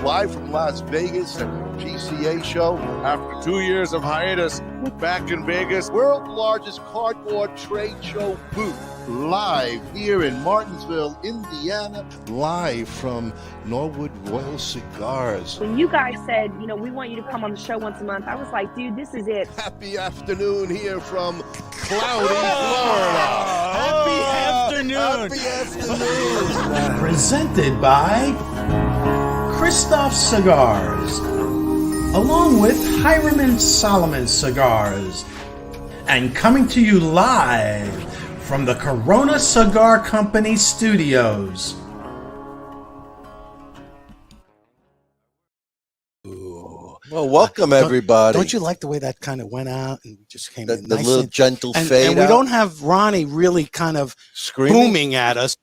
Live from Las Vegas at the GCA show. After 2 years of hiatus, we're back in Vegas. World's largest cardboard trade show booth. Live here in Martinsville, Indiana. Live from Norwood Royal Cigars. When you guys said, you know, we want you to come on the show once a month, I was like, dude, this is it. Happy afternoon here from cloudy Florida. Happy afternoon. Happy afternoon. Presented by Kristoff Cigars, along with Hiram Solomon Cigars, and coming to you live from the Corona Cigar Company studios. Well, welcome everybody. Don't you like the way that kind of went out and just came in the nice little gentle fade and we out? don't have Ronnie really kind of Screaming? booming at us.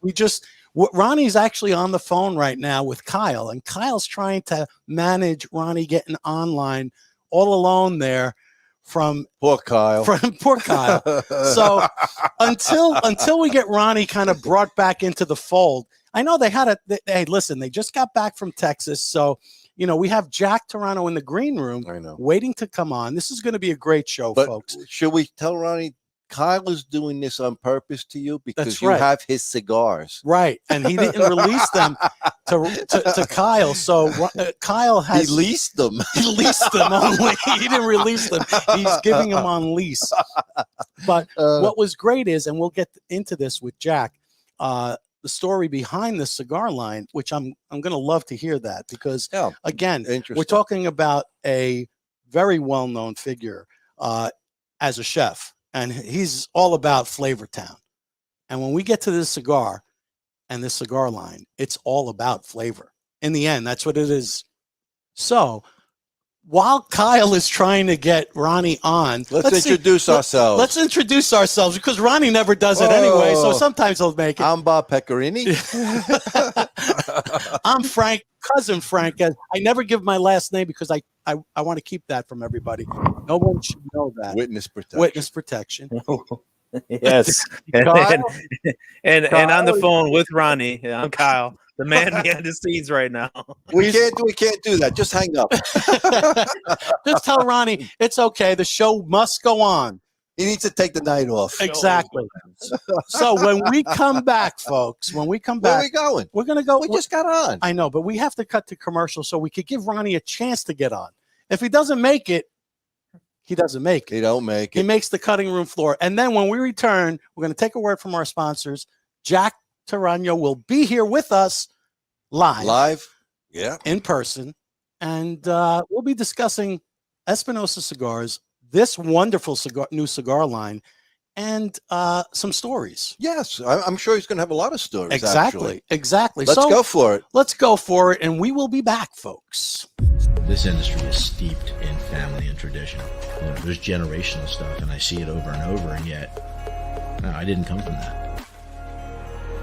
Ronnie's actually on the phone right now with Kyle, and Kyle's trying to manage Ronnie getting online all alone there from Poor Kyle. Poor Kyle. So until we get Ronnie kind of brought back into the fold, I know hey, listen, they just got back from Texas, so you know we have Jack Toraño in the green room, waiting to come on. This is going to be a great show, folks. Should we tell Ronnie? Kyle is doing this on purpose to you because That's you right. have his cigars. Right, and he didn't release them to Kyle, so Kyle has... He leased them. He leased them only. He didn't release them. He's giving them on lease. But what was great is, and we'll get into this with Jack, the story behind the cigar line, which I'm going to love to hear that because, again, we're talking about a very well-known figure as a chef. And he's all about Flavor Town. And when we get to this cigar and this cigar line, it's all about flavor. In the end, that's what it is. So while Kyle is trying to get Ronnie on, let's introduce ourselves. Let's introduce ourselves because Ronnie never does it anyway. So sometimes he'll make it. I'm Bob Pecorini. I'm Frank, cousin Frank. I never give my last name because I want to keep that from everybody. No one should know that. Witness protection. Witness protection. Yes. and on the phone with Ronnie, I'm Kyle, the man behind the scenes right now. We can't do that. Just hang up. Just tell Ronnie it's okay. The show must go on. He needs to take the night off. Exactly. So when we come back, folks, where are we going? We're going to go. We just got on. I know, but we have to cut to commercial so we could give Ronnie a chance to get on. If he doesn't make it, he doesn't make it. He don't make it. He makes the cutting room floor. And then when we return, we're going to take a word from our sponsors. Jack Toraño will be here with us live, in person. And we'll be discussing Espinosa Cigars, this wonderful new cigar line, and some stories. Yes, I'm sure he's going to have a lot of stories. Exactly. Let's go for it. Let's go for it, and we will be back, folks. This industry is steeped in family and tradition. You know, there's generational stuff, and I see it over and over, and yet I didn't come from that.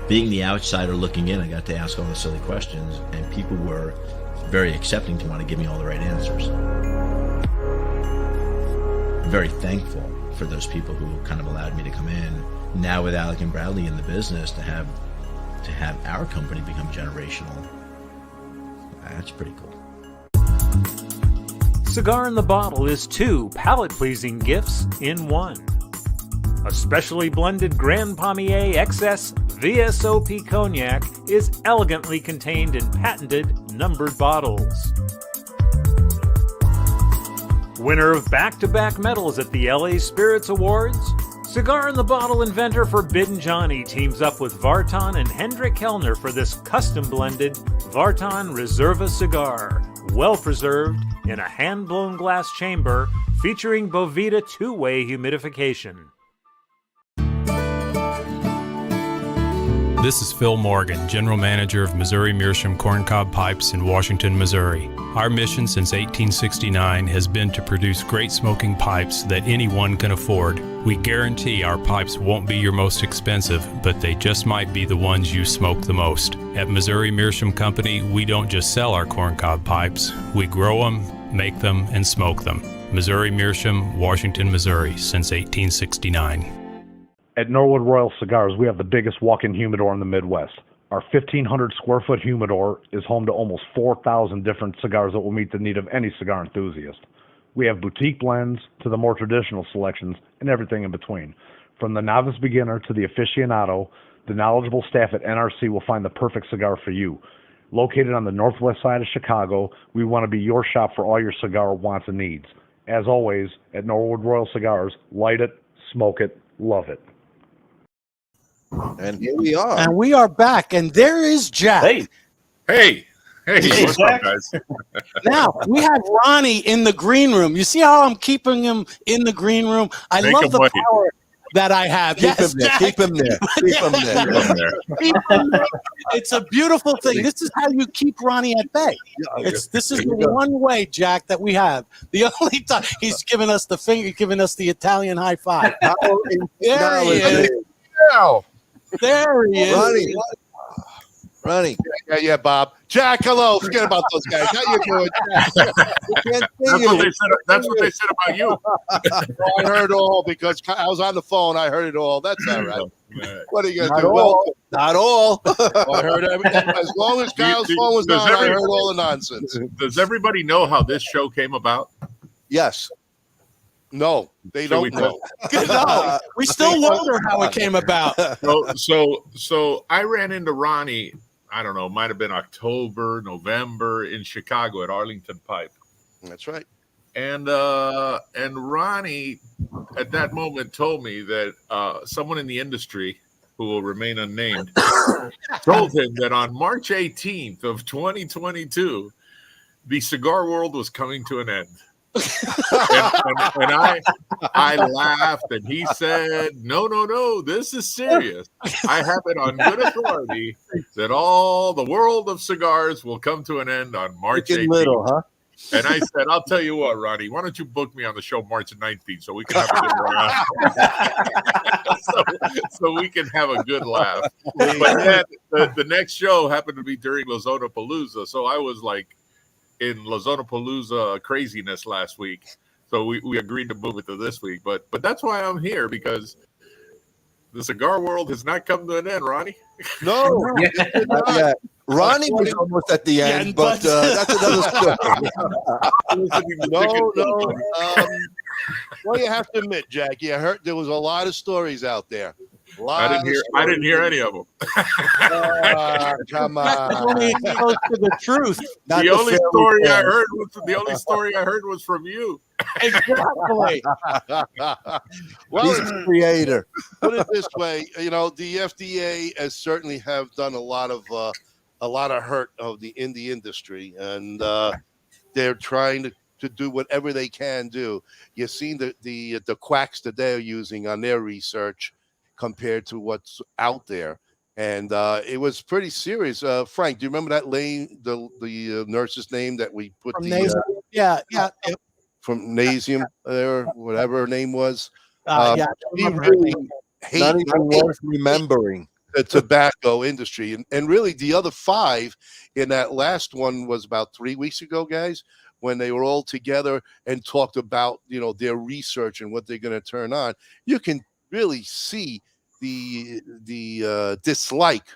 Being the outsider looking in, I got to ask all the silly questions, and people were very accepting to want to give me all the right answers. I'm very thankful for those people who kind of allowed me to come in. Now with Alec and Bradley in the business, to have our company become generational, that's pretty cool. Cigar in the Bottle is 2 palate-pleasing gifts in one. A specially blended Grand Palmier XS VSOP cognac is elegantly contained in patented, numbered bottles. Winner of back-to-back medals at the LA Spirits Awards, Cigar in the Bottle inventor Forbidden Johnny teams up with Vartan and Hendrik Kellner for this custom-blended Vartan Reserva cigar, well-preserved in a hand-blown glass chamber featuring Boveda two-way humidification. This is Phil Morgan, General Manager of Missouri Meerschaum Corncob Pipes in Washington, Missouri. Our mission since 1869 has been to produce great smoking pipes that anyone can afford. We guarantee our pipes won't be your most expensive, but they just might be the ones you smoke the most. At Missouri Meerschaum Company, we don't just sell our corncob pipes. We grow them, make them, and smoke them. Missouri Meerschaum, Washington, Missouri, since 1869. At Norwood Royal Cigars, we have the biggest walk-in humidor in the Midwest. Our 1,500 square foot humidor is home to almost 4,000 different cigars that will meet the need of any cigar enthusiast. We have boutique blends to the more traditional selections and everything in between. From the novice beginner to the aficionado, the knowledgeable staff at NRC will find the perfect cigar for you. Located on the northwest side of Chicago, we want to be your shop for all your cigar wants and needs. As always, at Norwood Royal Cigars, light it, smoke it, love it. And here we are. And we are back, and there is Jack. Hey, what's up, guys? Now, we have Ronnie in the green room. You see how I'm keeping him in the green room? I Make love him the wait. power that I have. Keep him there. Jack. Keep him there. Keep him there. Keep him there. Keep him there. It's a beautiful thing. This is how you keep Ronnie at bay. This is the one way, Jack, that we have. The only time he's giving us the finger, giving us the Italian high five. There he is. There he is. Ronnie. Yeah, Bob. Jack, hello. Forget about those guys. How you doing, Jack? That's what they said about you. I heard all because I was on the phone. I heard it all. That's all right. What are you going to do? Not all. I heard everything. As long as Kyle's phone was on, I heard all the nonsense. Does everybody know how this show came about? Yes. No, they don't know. No, we still wonder how it came about. So I ran into Ronnie. I don't know, might have been October, November in Chicago at Arlington Pipe. That's right. And Ronnie at that moment told me that someone in the industry who will remain unnamed told him that on March 18th of 2022, the cigar world was coming to an end. and I laughed, and he said, no, this is serious. I have it on good authority that all the world of cigars will come to an end on March 18th. Little, huh? And I said, I'll tell you what, Ronnie, why don't you book me on the show March 19th so we can have a good laugh. so we can have a good laugh. But then the next show happened to be during Lozona-Palooza, so I was like in Lozona-Palooza craziness last week. So we agreed to move it to this week. But that's why I'm here, because the cigar world has not come to an end, Ronnie. No, Not yet. Ronnie was almost at the end, but that's another story. No. Well, you have to admit, Jack, you heard there was a lot of stories out there. I didn't hear any of them. Come on. Only close to the truth. The only story I heard was from you. Exactly. Well, He's a creator. put it this way, the FDA has certainly have done a lot of hurt in the industry, and they're trying to do whatever they can do. You've seen the quacks that they're using on their research compared to what's out there, and Uh, it was pretty serious. Frank, do you remember that the nurse's name that we put From Nasium? Yeah. from Nasium there, whatever her name was? Yeah. She really Not even worth remembering. the tobacco industry, and really the other 5 in that last one was about 3 weeks ago, guys, when they were all together and talked about their research and what they're going to turn on. You can really see the dislike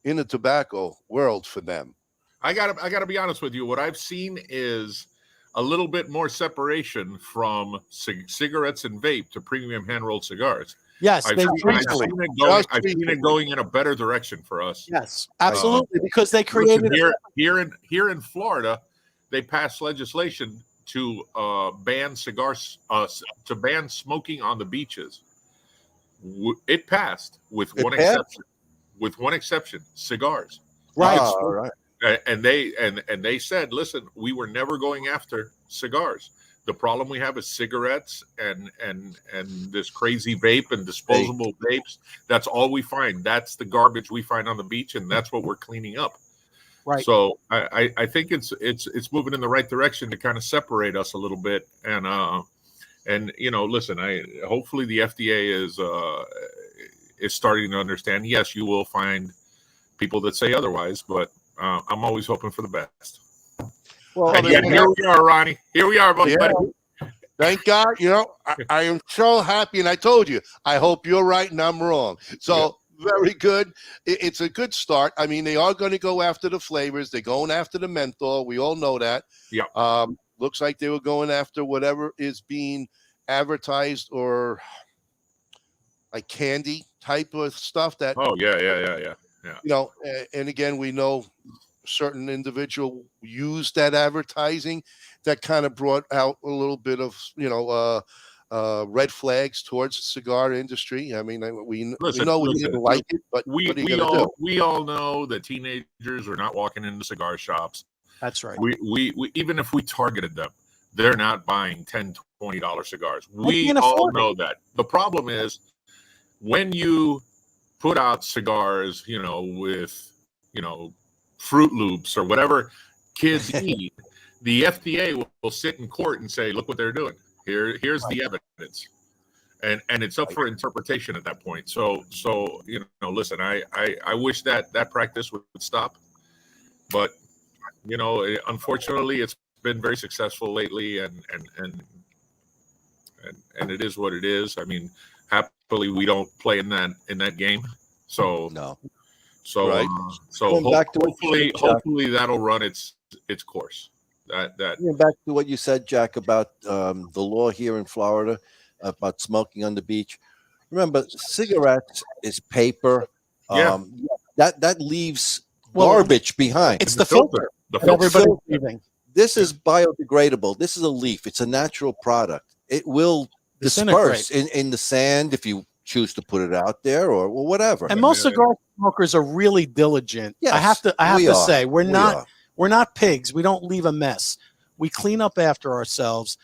in the tobacco world for them. I gotta be honest with you. What I've seen is a little bit more separation from cigarettes and vape to premium hand rolled cigars. Yes, I've they seen it going in a better direction for us. Yes, absolutely, because they created here in Florida, they passed legislation to ban cigars, to ban smoking on the beaches. It passed with one exception. With one exception, cigars. Right. Right. And they said, listen, we were never going after cigars. The problem we have is cigarettes and this crazy vape and disposable vapes. That's all we find. That's the garbage we find on the beach, and that's what we're cleaning up. Right. So I think it's moving in the right direction to kind of separate us a little bit. And you know, listen, hopefully the FDA is starting to understand. Yes, you will find people that say otherwise, but I'm always hoping for the best. Well, and yet, here we are, Ronnie. Here we are, buddy. Thank God. You know, I am so happy, and I told you, I hope you're right and I'm wrong. So very good. It's a good start. I mean, they are going to go after the flavors. They're going after the menthol. We all know that. Yeah. Looks like they were going after whatever is being advertised or like candy type of stuff. That. Oh yeah. You know, and again, we know certain individual used that advertising that kind of brought out a little bit of, you know, red flags towards the cigar industry. I mean, we know we didn't like it, but we all know that teenagers are not walking into cigar shops. That's right. We even if we targeted them, they're not buying $10, $20 cigars. We all know that. The problem is when you put out cigars, you know, with, you know, Fruit Loops or whatever kids eat, the FDA will sit in court and say, look what they're doing. Here's the evidence. And it's up for interpretation at that point. So you know, listen, I wish that practice would stop. But, you know, unfortunately it's been very successful lately, and it is what it is. I mean, happily we don't play in that game. So no. So right. Hopefully that'll run its course. That back to what you said, Jack, about the law here in Florida about smoking on the beach. Remember, cigarettes is paper. That leaves garbage behind. It's the filter. Everybody's breathing. This is biodegradable. This is a leaf. It's a natural product. It will disperse in the sand if you choose to put it out there or whatever. And most cigar smokers are really diligent. Yes, I have to say we're not pigs. We don't leave a mess. We clean up after ourselves.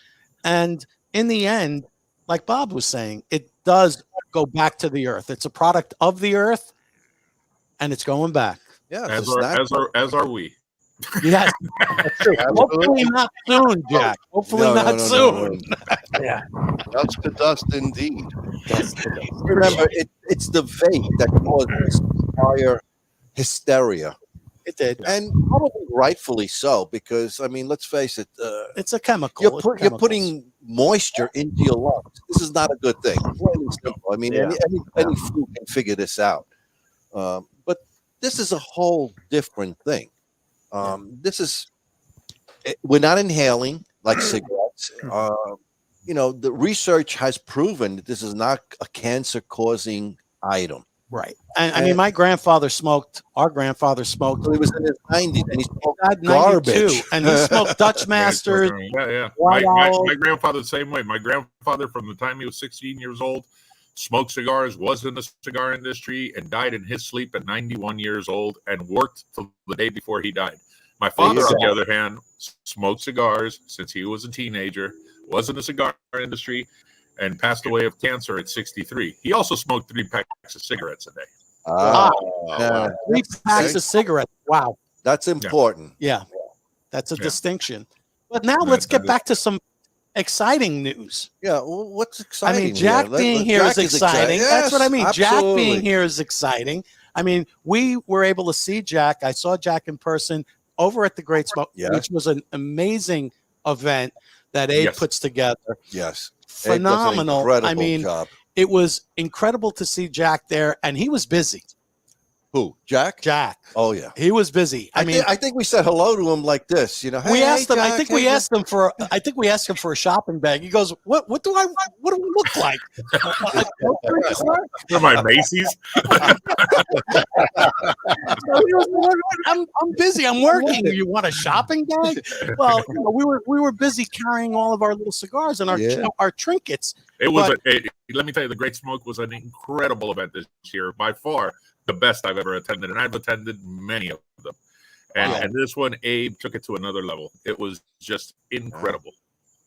And in the end, like Bob was saying, it does go back to the earth. It's a product of the earth, and it's going back. Yeah, as are we. Yes, that's true. Hopefully not soon, Jack. Hopefully not soon. Yeah, dust to dust indeed. Remember, it's the vape that causes fire hysteria. It did, and probably rightfully so, because I mean, let's face it, it's a chemical. You're putting moisture into your lungs. This is not a good thing. I mean, any food can figure this out, but this is a whole different thing. We're not inhaling like cigarettes. You know, the research has proven that this is not a cancer-causing item. Right. And I mean, my grandfather smoked. Our grandfather smoked. He was in his 90s, and he smoked garbage. And he smoked Dutch Masters. My grandfather the same way. My grandfather, from the time he was 16 years old, smoked cigars, was in the cigar industry, and died in his sleep at 91 years old, and worked till the day before he died. My father, on the other hand, smoked cigars since he was a teenager, was in the cigar industry, and passed away of cancer at 63. He also smoked 3 packs of cigarettes a day. 3 packs of cigarettes. Wow. That's important. Yeah. That's a distinction. But now let's get back to some exciting news. Yeah, well, what's exciting? I mean, Jack being here is exciting. Yes, that's what I mean. Absolutely. Jack being here is exciting. I mean, we were able to see Jack. I saw Jack in person over at the Great Smoke, which was an amazing event that Abe puts together. Yes. Phenomenal. I mean, job. It was incredible to see Jack there, and he was busy. Who? Jack? Jack. Oh yeah. He was busy. I think we said hello to him like this. You know, we hey, asked him. Jack, I think hey, we Jack. asked him for. I think we asked him for a shopping bag. He goes, "What do we look like? For my Macy's. I'm busy. I'm working. You want a shopping bag? Well, we were busy carrying all of our little cigars and our trinkets. It was. Let me tell you, the Great Smoke was an incredible event this year, by far the best I've ever attended, and I've attended many of them. And this one, Abe took it to another level. It was just incredible.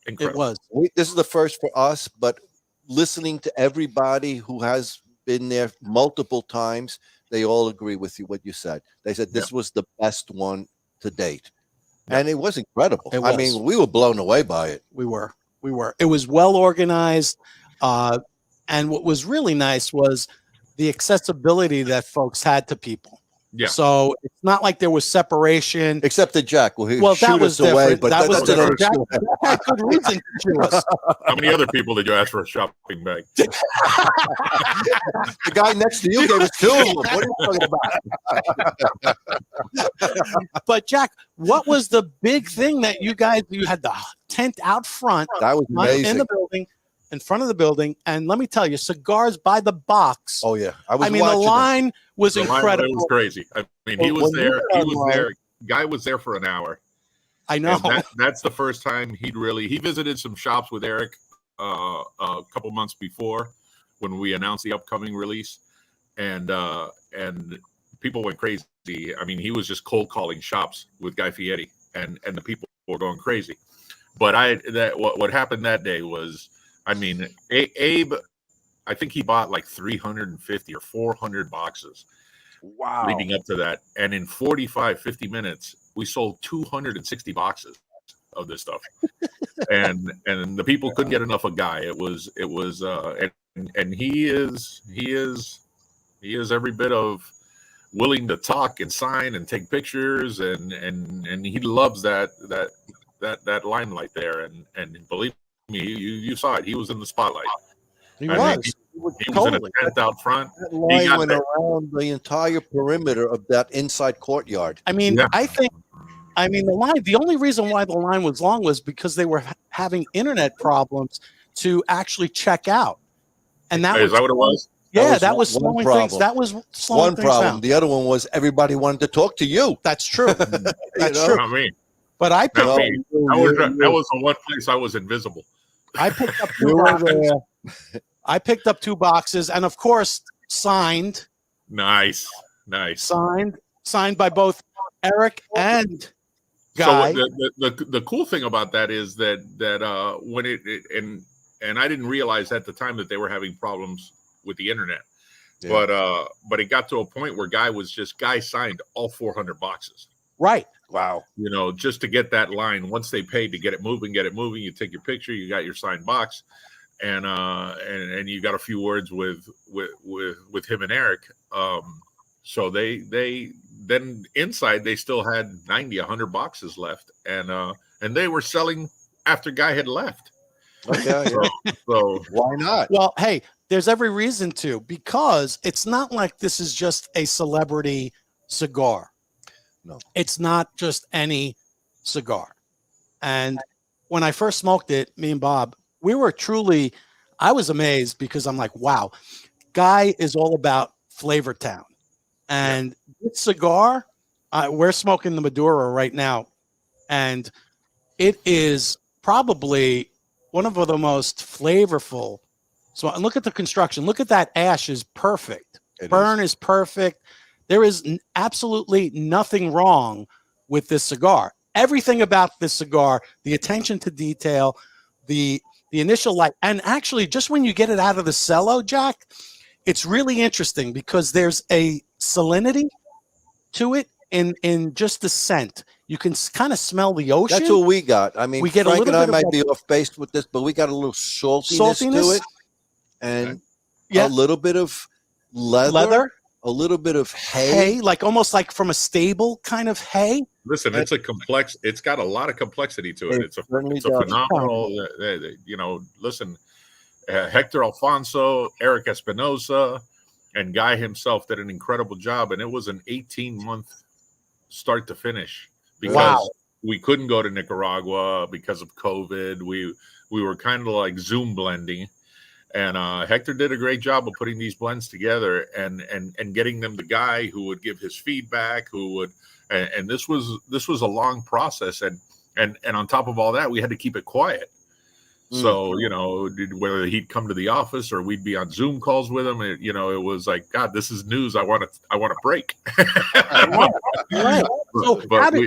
Incredible. It was. This is the first for us, but listening to everybody who has been there multiple times, they all agree with you what you said. They said this was the best one to date, and it was incredible. I mean, we were blown away by it. We were. It was well organized, and what was really nice was the accessibility that folks had to people. Yeah. So it's not like there was separation, except that Jack. Well, that was away, different. but that was another Jack story. had good reason to chew us. How many other people did you ask for a shopping bag? The guy next to you gave us 2 of them. What are you talking about? But Jack, what was the big thing that you had the tent out front? That was amazing. In the building. In front of the building, and let me tell you, cigars by the box. Oh yeah, the line was incredible. It was crazy. I mean, he was there. He was there. Guy was there for an hour. I know. That's the first time he visited some shops with Eric a couple months before when we announced the upcoming release, and people went crazy. I mean, he was just cold calling shops with Guy Fieri, and the people were going crazy. But what happened that day was. I mean, Abe, I think he bought like 350 or 400 boxes. Wow. Leading up to that. And in 45, 50 minutes, we sold 260 boxes of this stuff. and the people couldn't get enough of Guy. It was and he is every bit of willing to talk and sign and take pictures and he loves that limelight there. And believe me, you saw it. He was in the spotlight. He was in a tent out front. That line went around the entire perimeter of that inside courtyard. I mean, the only reason why the line was long was because they were having internet problems to actually check out. And that is that what it was? Yeah, that was slowing things. That was slowing things down. The other one was everybody wanted to talk to you. That's true. That's true. I mean, but that was the one place I was invisible. I picked up 2 boxes. I picked up 2 boxes, and of course, signed. Nice. Signed by both Eric and Guy. So the cool thing about that is that when and I didn't realize at the time that they were having problems with the internet, but it got to a point where Guy signed all 400 boxes. Right. Wow. You know, just to get that line, once they paid to get it moving, you take your picture, you got your signed box, and you got a few words with him and Eric. So they then inside they still had 90, 100 boxes left, and they were selling after Guy had left. Okay. So why not? Well, hey, there's every reason to, because it's not like this is just a celebrity cigar. No, it's not just any cigar. And when I first smoked it, me and Bob, I was amazed because I'm like, wow, Guy is all about Flavor Town. And this cigar, we're smoking the Maduro right now, and it is probably one of the most flavorful. So look at the construction. Look at that ash is perfect. Burn is perfect. There is absolutely nothing wrong with this cigar. Everything about this cigar, the attention to detail, the initial light, and actually just when you get it out of the cello, Jack, it's really interesting because there's a salinity to it in just the scent. You can kind of smell the ocean. That's what we got. I mean, we get Frank a little and I bit might be off base with this, but we got a little saltiness to it, and a little bit of leather. A little bit of hay, like almost like from a stable kind of hay. Listen, it's got a lot of complexity to it. It's a phenomenal, listen, Hector Alfonso, Eric Espinosa, and Guy himself did an incredible job. And it was an 18-month start to finish because we couldn't go to Nicaragua because of COVID. We were kind of like Zoom blending. And Hector did a great job of putting these blends together and getting them the guy who would give his feedback, who would, and this was a long process. And on top of all that, we had to keep it quiet. So, you know, whether he'd come to the office or we'd be on Zoom calls with him, it was like, God, this is news. I want to break. Right. So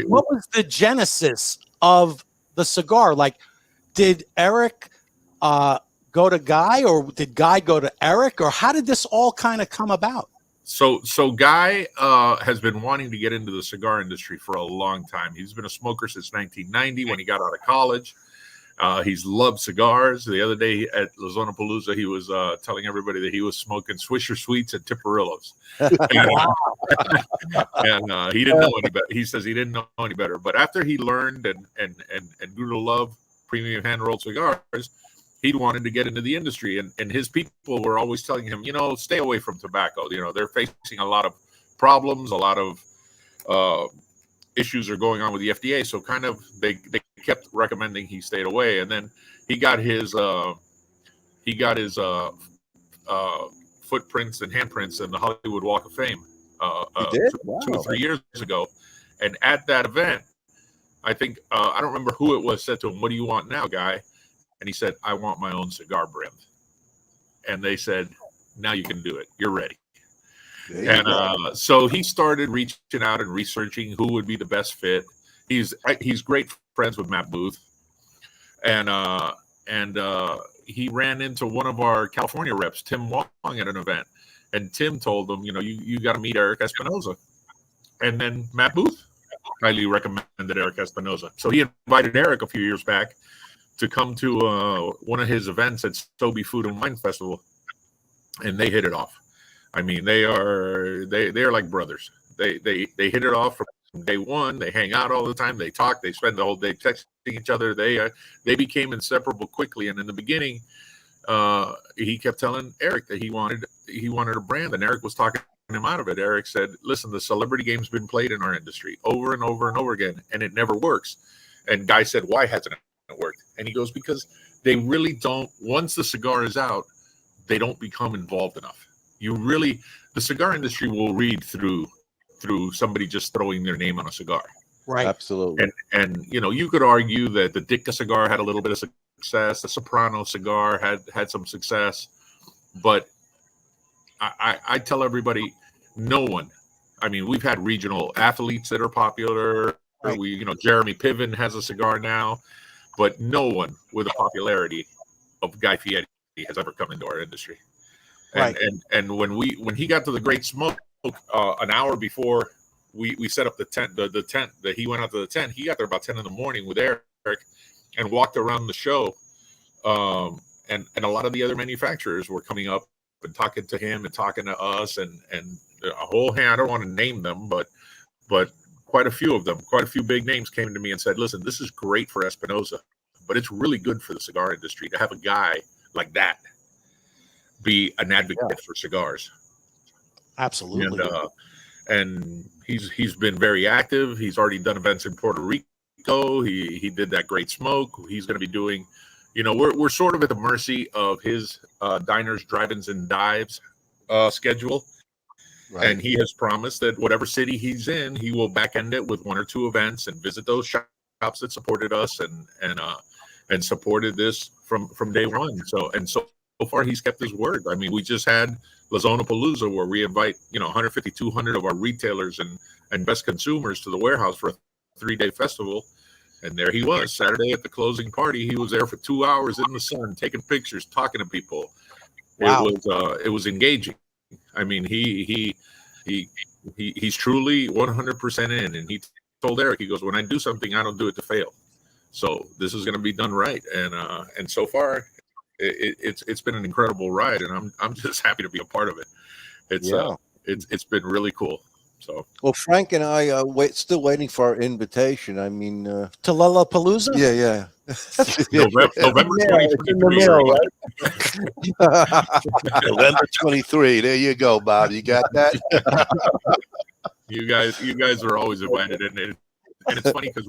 what was the genesis of the cigar? Like, did Eric go to Guy, or did Guy go to Eric, or how did this all kind of come about? So Guy has been wanting to get into the cigar industry for a long time. He's been a smoker since 1990 when he got out of college. He's loved cigars. The other day at Lozona-Palooza, he was telling everybody that he was smoking Swisher Sweets and Tiparillos. And he didn't know any better. He says he didn't know any better. But after he learned and grew to love premium hand-rolled cigars, he wanted to get into the industry. And his people were always telling him, stay away from tobacco. They're facing a lot of problems, a lot of issues are going on with the FDA. So kind of they kept recommending he stayed away. And then he got his footprints and handprints in the Hollywood Walk of Fame 2 or 3 years ago. And at that event, I think, I don't remember who it was, said to him, "What do you want now, Guy?" And he said, "I want my own cigar brand." And they said, "Now you can do it. You're ready." And so he started reaching out and researching who would be the best fit. He's great friends with Matt Booth, and he ran into one of our California reps, Tim Wong, at an event, and Tim told him, you got to meet Eric Espinosa. And then Matt Booth highly recommended Eric Espinosa, so he invited Eric a few years back to come to one of his events at Sobe Food and Wine Festival, and they hit it off. I mean, they are like brothers. They hit it off from day one. They hang out all the time. They talk. They spend the whole day texting each other. They became inseparable quickly. And in the beginning, he kept telling Eric that he wanted a brand, and Eric was talking him out of it. Eric said, "Listen, the celebrity game's been played in our industry over and over and over again, and it never works." And Guy said, "Why hasn't it worked?" And he goes, "Because they really don't. Once the cigar is out, they don't become involved enough. The cigar industry will read through somebody just throwing their name on a cigar." Right. Absolutely. And you could argue that the Ditka cigar had a little bit of success. The Soprano cigar had some success, but I tell everybody, no one. I mean, we've had regional athletes that are popular. Right. Jeremy Piven has a cigar now, but no one with the popularity of Guy Fieri has ever come into our industry. Right. And when he got to the Great Smoke, an hour before we set up the tent, the tent that he went out to the tent, he got there about 10 in the morning with Eric and walked around the show. And a lot of the other manufacturers were coming up and talking to him and talking to us and a whole hand. I don't want to name them, but quite a few of them, quite a few big names came to me and said, "Listen, this is great for Espinosa, but it's really good for the cigar industry to have a guy like that be an advocate for cigars." Absolutely. And he's been very active. He's already done events in Puerto Rico. He did that Great Smoke. He's going to be doing, we're sort of at the mercy of his diners, drive-ins, and dives schedule. Right. And he has promised that whatever city he's in, he will back end it with 1 or 2 events and visit those shops that supported us and supported this from day one. So far, he's kept his word. I mean, we just had Lozona-Palooza where we invite 150, 200 of our retailers and best consumers to the warehouse for a 3-day festival, and there he was Saturday at the closing party. He was there for 2 hours in the sun, taking pictures, talking to people. Wow. It was engaging. I mean, he's truly 100% in, and he told Eric, he goes, "When I do something, I don't do it to fail. So this is going to be done right." And so far, it's been an incredible ride, and I'm just happy to be a part of it. It's been really cool. So, well, Frank and I still waiting for our invitation. I mean, to Lollapalooza. Yeah. November 23. November 23. There you go, Bob. You got that? You guys are always invited, and it's funny because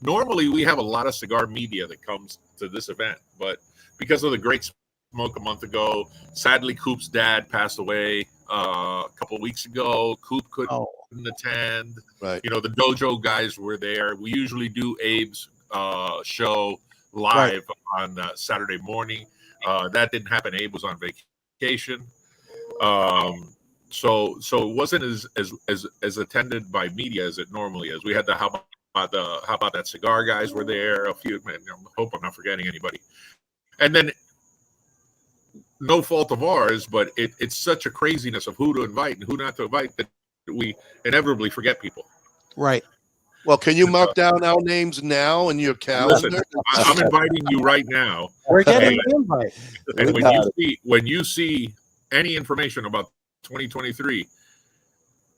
normally we have a lot of cigar media that comes to this event, but because of the great smoke a month ago, sadly Coop's dad passed away a couple of weeks ago. Coop couldn't attend. Right. You know, the dojo guys were there. We usually do Abe's show live on Saturday morning. That didn't happen. Abe was on vacation. So it wasn't as attended by media as it normally is. We had the how about that cigar guys were there. A few. I hope I'm not forgetting anybody. And then, no fault of ours, but it's such a craziness of who to invite and who not to invite that we inevitably forget people. Right. Well, can you mark down our names now in your calendar? Listen, I'm inviting you right now. We're getting an invite. And when you see any information about 2023,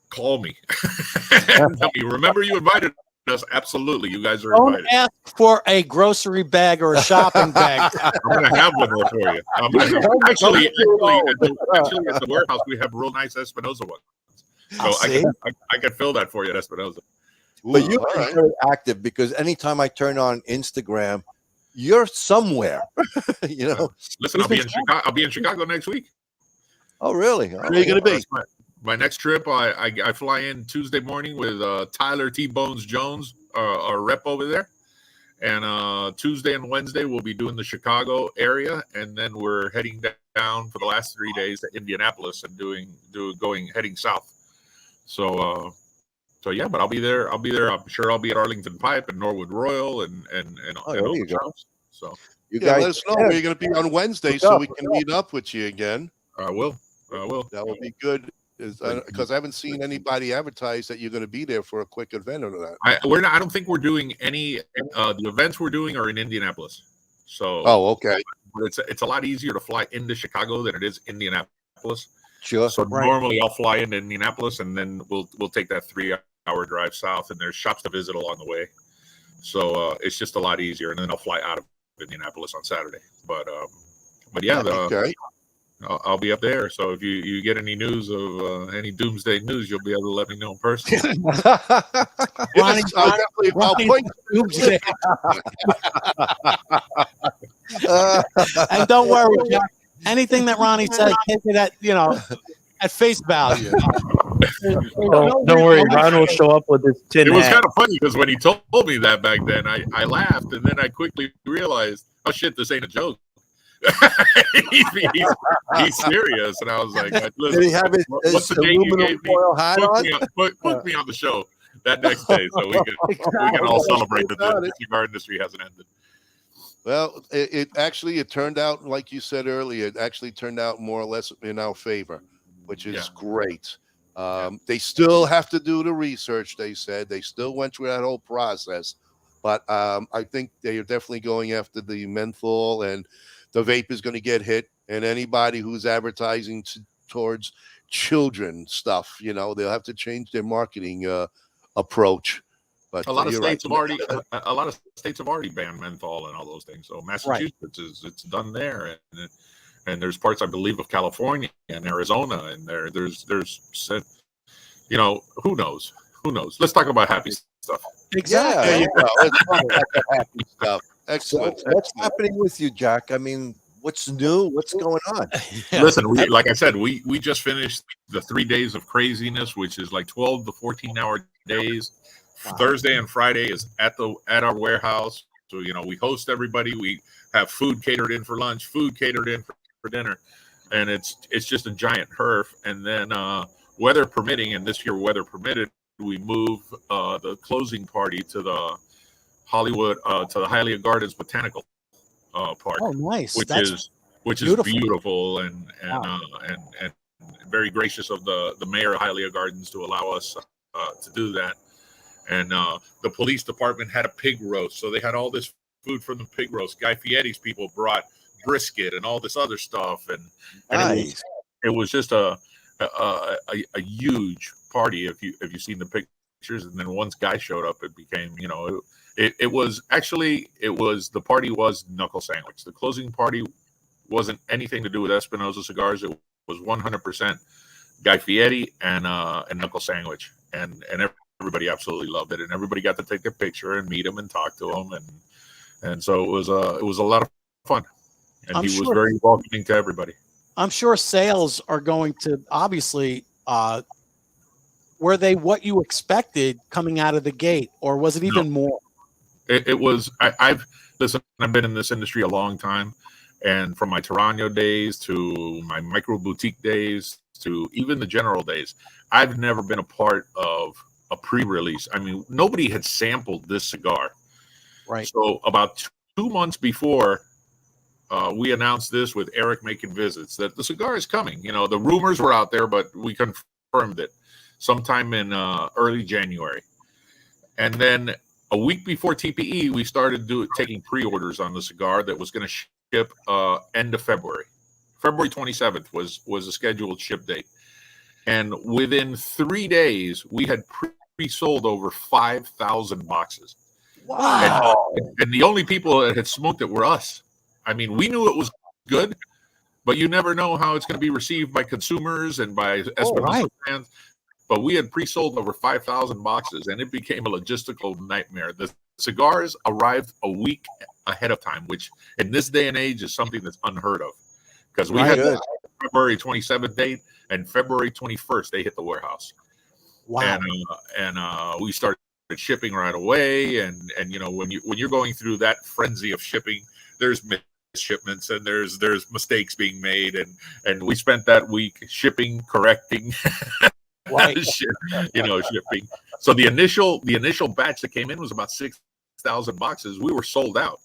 call me. And tell me, remember you invited us? Absolutely, you guys are invited. Don't ask for a grocery bag or a shopping bag. I'm going to have one there for you. Actually, at the warehouse, we have real nice Espinosa ones. So I can fill that for you at Espinosa. But you're very active because anytime I turn on Instagram, you're somewhere. You know. Listen, I'll be in Chicago next week. Oh, really? Where are you going to be? My next trip, I fly in Tuesday morning with Tyler T. Bones Jones, our rep over there. And Tuesday and Wednesday, we'll be doing the Chicago area. And then we're heading down for the last 3 days to Indianapolis and heading south. So yeah, but I'll be there. I'm sure I'll be at Arlington Pipe and Norwood Royal and all you go. shows. So you guys let us know where you're going to be on Wednesday so we can meet up with you again. I will. That would be good. Because I haven't seen anybody advertise that you're going to be there for a quick event or that. I don't think we're doing any. The events we're doing are in Indianapolis. So. Oh, okay. It's a lot easier to fly into Chicago than it is Indianapolis. Sure. So normally I'll fly into Indianapolis and then we'll take that 3-hour drive south, and there's shops to visit along the way. So it's just a lot easier, and then I'll fly out of Indianapolis on Saturday. But yeah, okay. I'll be up there. So if you get any news of any doomsday news, you'll be able to let me know in person. I'll point doomsday. And don't worry, Jack. Anything that Ronnie says, take it at face value. Don't worry, Ron will show up with his tin It was hat. kind of funny because when he told me that back then, I laughed, and then I quickly realized, oh shit, this ain't a joke. he's serious, and I was like, listen, did he have his what's the date you gave me? foil hat on? Put me on the show that next day so we can all celebrate that the cigar industry hasn't ended. Well, it turned out, like you said earlier, it actually turned out more or less in our favor, which is great. They still have to do the research, they said. They still went through that whole process. But I think they are definitely going after the menthol, and the vape is going to get hit. And anybody who's advertising towards children stuff, they'll have to change their marketing approach. But a lot of states have already banned menthol and all those things. So Massachusetts it's done there, and there's parts, I believe, of California and Arizona, and there's who knows? Let's talk about happy stuff. Exactly. There you go. Let's talk about the happy stuff. Excellent. So what's happening with you, Jack? I mean, what's new? What's going on? Listen, like I said, we just finished the 3 days of craziness, which is like 12 to 14-hour days. Wow. Thursday and Friday is at our warehouse. So, we host everybody. We have food catered in for lunch, food catered in for dinner. And it's just a giant herf. And then weather permitting, and this year weather permitted, we move the closing party to the Hollywood, to the Hialeah Gardens Botanical Park. Oh, nice. Which is beautiful and very gracious of the mayor of Hialeah Gardens to allow us to do that. And the police department had a pig roast, so they had all this food from the pig roast. Guy Fieri's people brought brisket and all this other stuff, and Nice. it was just a huge party. If you've seen the pictures, and then once Guy showed up, it became, you know, it was the party was Knuckle Sandwich. The closing party wasn't anything to do with Espinosa Cigars. It was 100% Guy Fieri and Knuckle Sandwich, and everybody absolutely loved it, and everybody got to take their picture and meet him and talk to him, and so it was a lot of fun, and he was very welcoming to everybody. I'm sure sales are going to obviously. Were they what you expected coming out of the gate, or was it even more? It was. I've been in this industry a long time, and from my Toraño days to my micro boutique days to even the general days, I've never been a part of a pre-release. I mean, nobody had sampled this cigar. Right. So about 2 months before we announced this with Eric making visits that the cigar is coming. You know, the rumors were out there, but we confirmed it sometime in early January. And then a week before TPE, we started taking pre-orders on the cigar that was going to ship end of February. February 27th was the scheduled ship date. And within 3 days, we had pre-sold over 5,000 boxes. Wow. And the only people that had smoked it were us. I mean, we knew it was good, but you never know how it's going to be received by consumers and by Espinosa fans. But we had pre-sold over 5,000 boxes, and it became a logistical nightmare. The cigars arrived a week ahead of time, which in this day and age is something that's unheard of. Because we had the February 27th date, and February 21st, they hit the warehouse. Wow. And we started shipping right away. And you know, when you're going through that frenzy of shipping, there's shipments and there's mistakes being made. And we spent that week shipping, correcting, shipping. So the initial batch that came in was about 6,000 boxes. We were sold out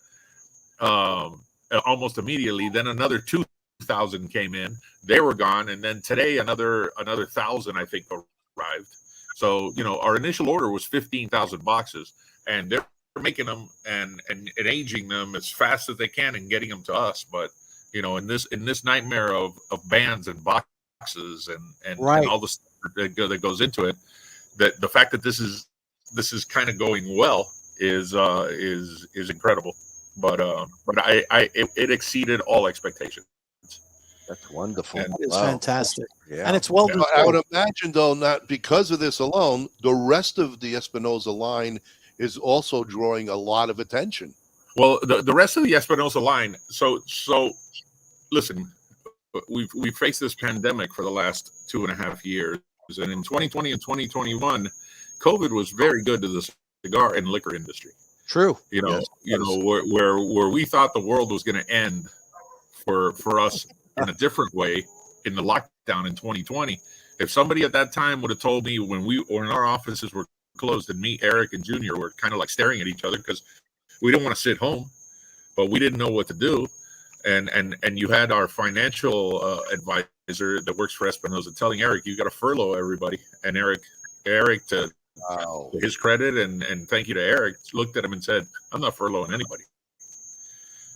almost immediately. Then another 2,000 came in. They were gone. And then today another 1,000 I think arrived. So, you know, our initial order was 15,000 boxes, and they're making them and aging them as fast as they can and getting them to us. But, you know, in this nightmare of bands and boxes and all the stuff that goes into it, that the fact that this is kind of going well is incredible. But it exceeded all expectations. That's wonderful. It's fantastic. Yeah. And it's well done. I would imagine, though, not because of this alone, the rest of the Espinosa line is also drawing a lot of attention. Well, the rest of the Espinosa line. So listen, we've faced this pandemic for the last 2.5 years, and in 2020 and 2021, COVID was very good to the cigar and liquor industry. True. You know, where we thought the world was going to end for us in a different way in the lockdown in 2020. If somebody at that time would have told me when our offices were closed and me, Eric, and Junior were kind of like staring at each other because we didn't want to sit home, but we didn't know what to do. And you had our financial advisor that works for Espinosa telling Eric, you got to furlough everybody. And Eric to his credit and thank you to Eric, looked at him and said, I'm not furloughing anybody.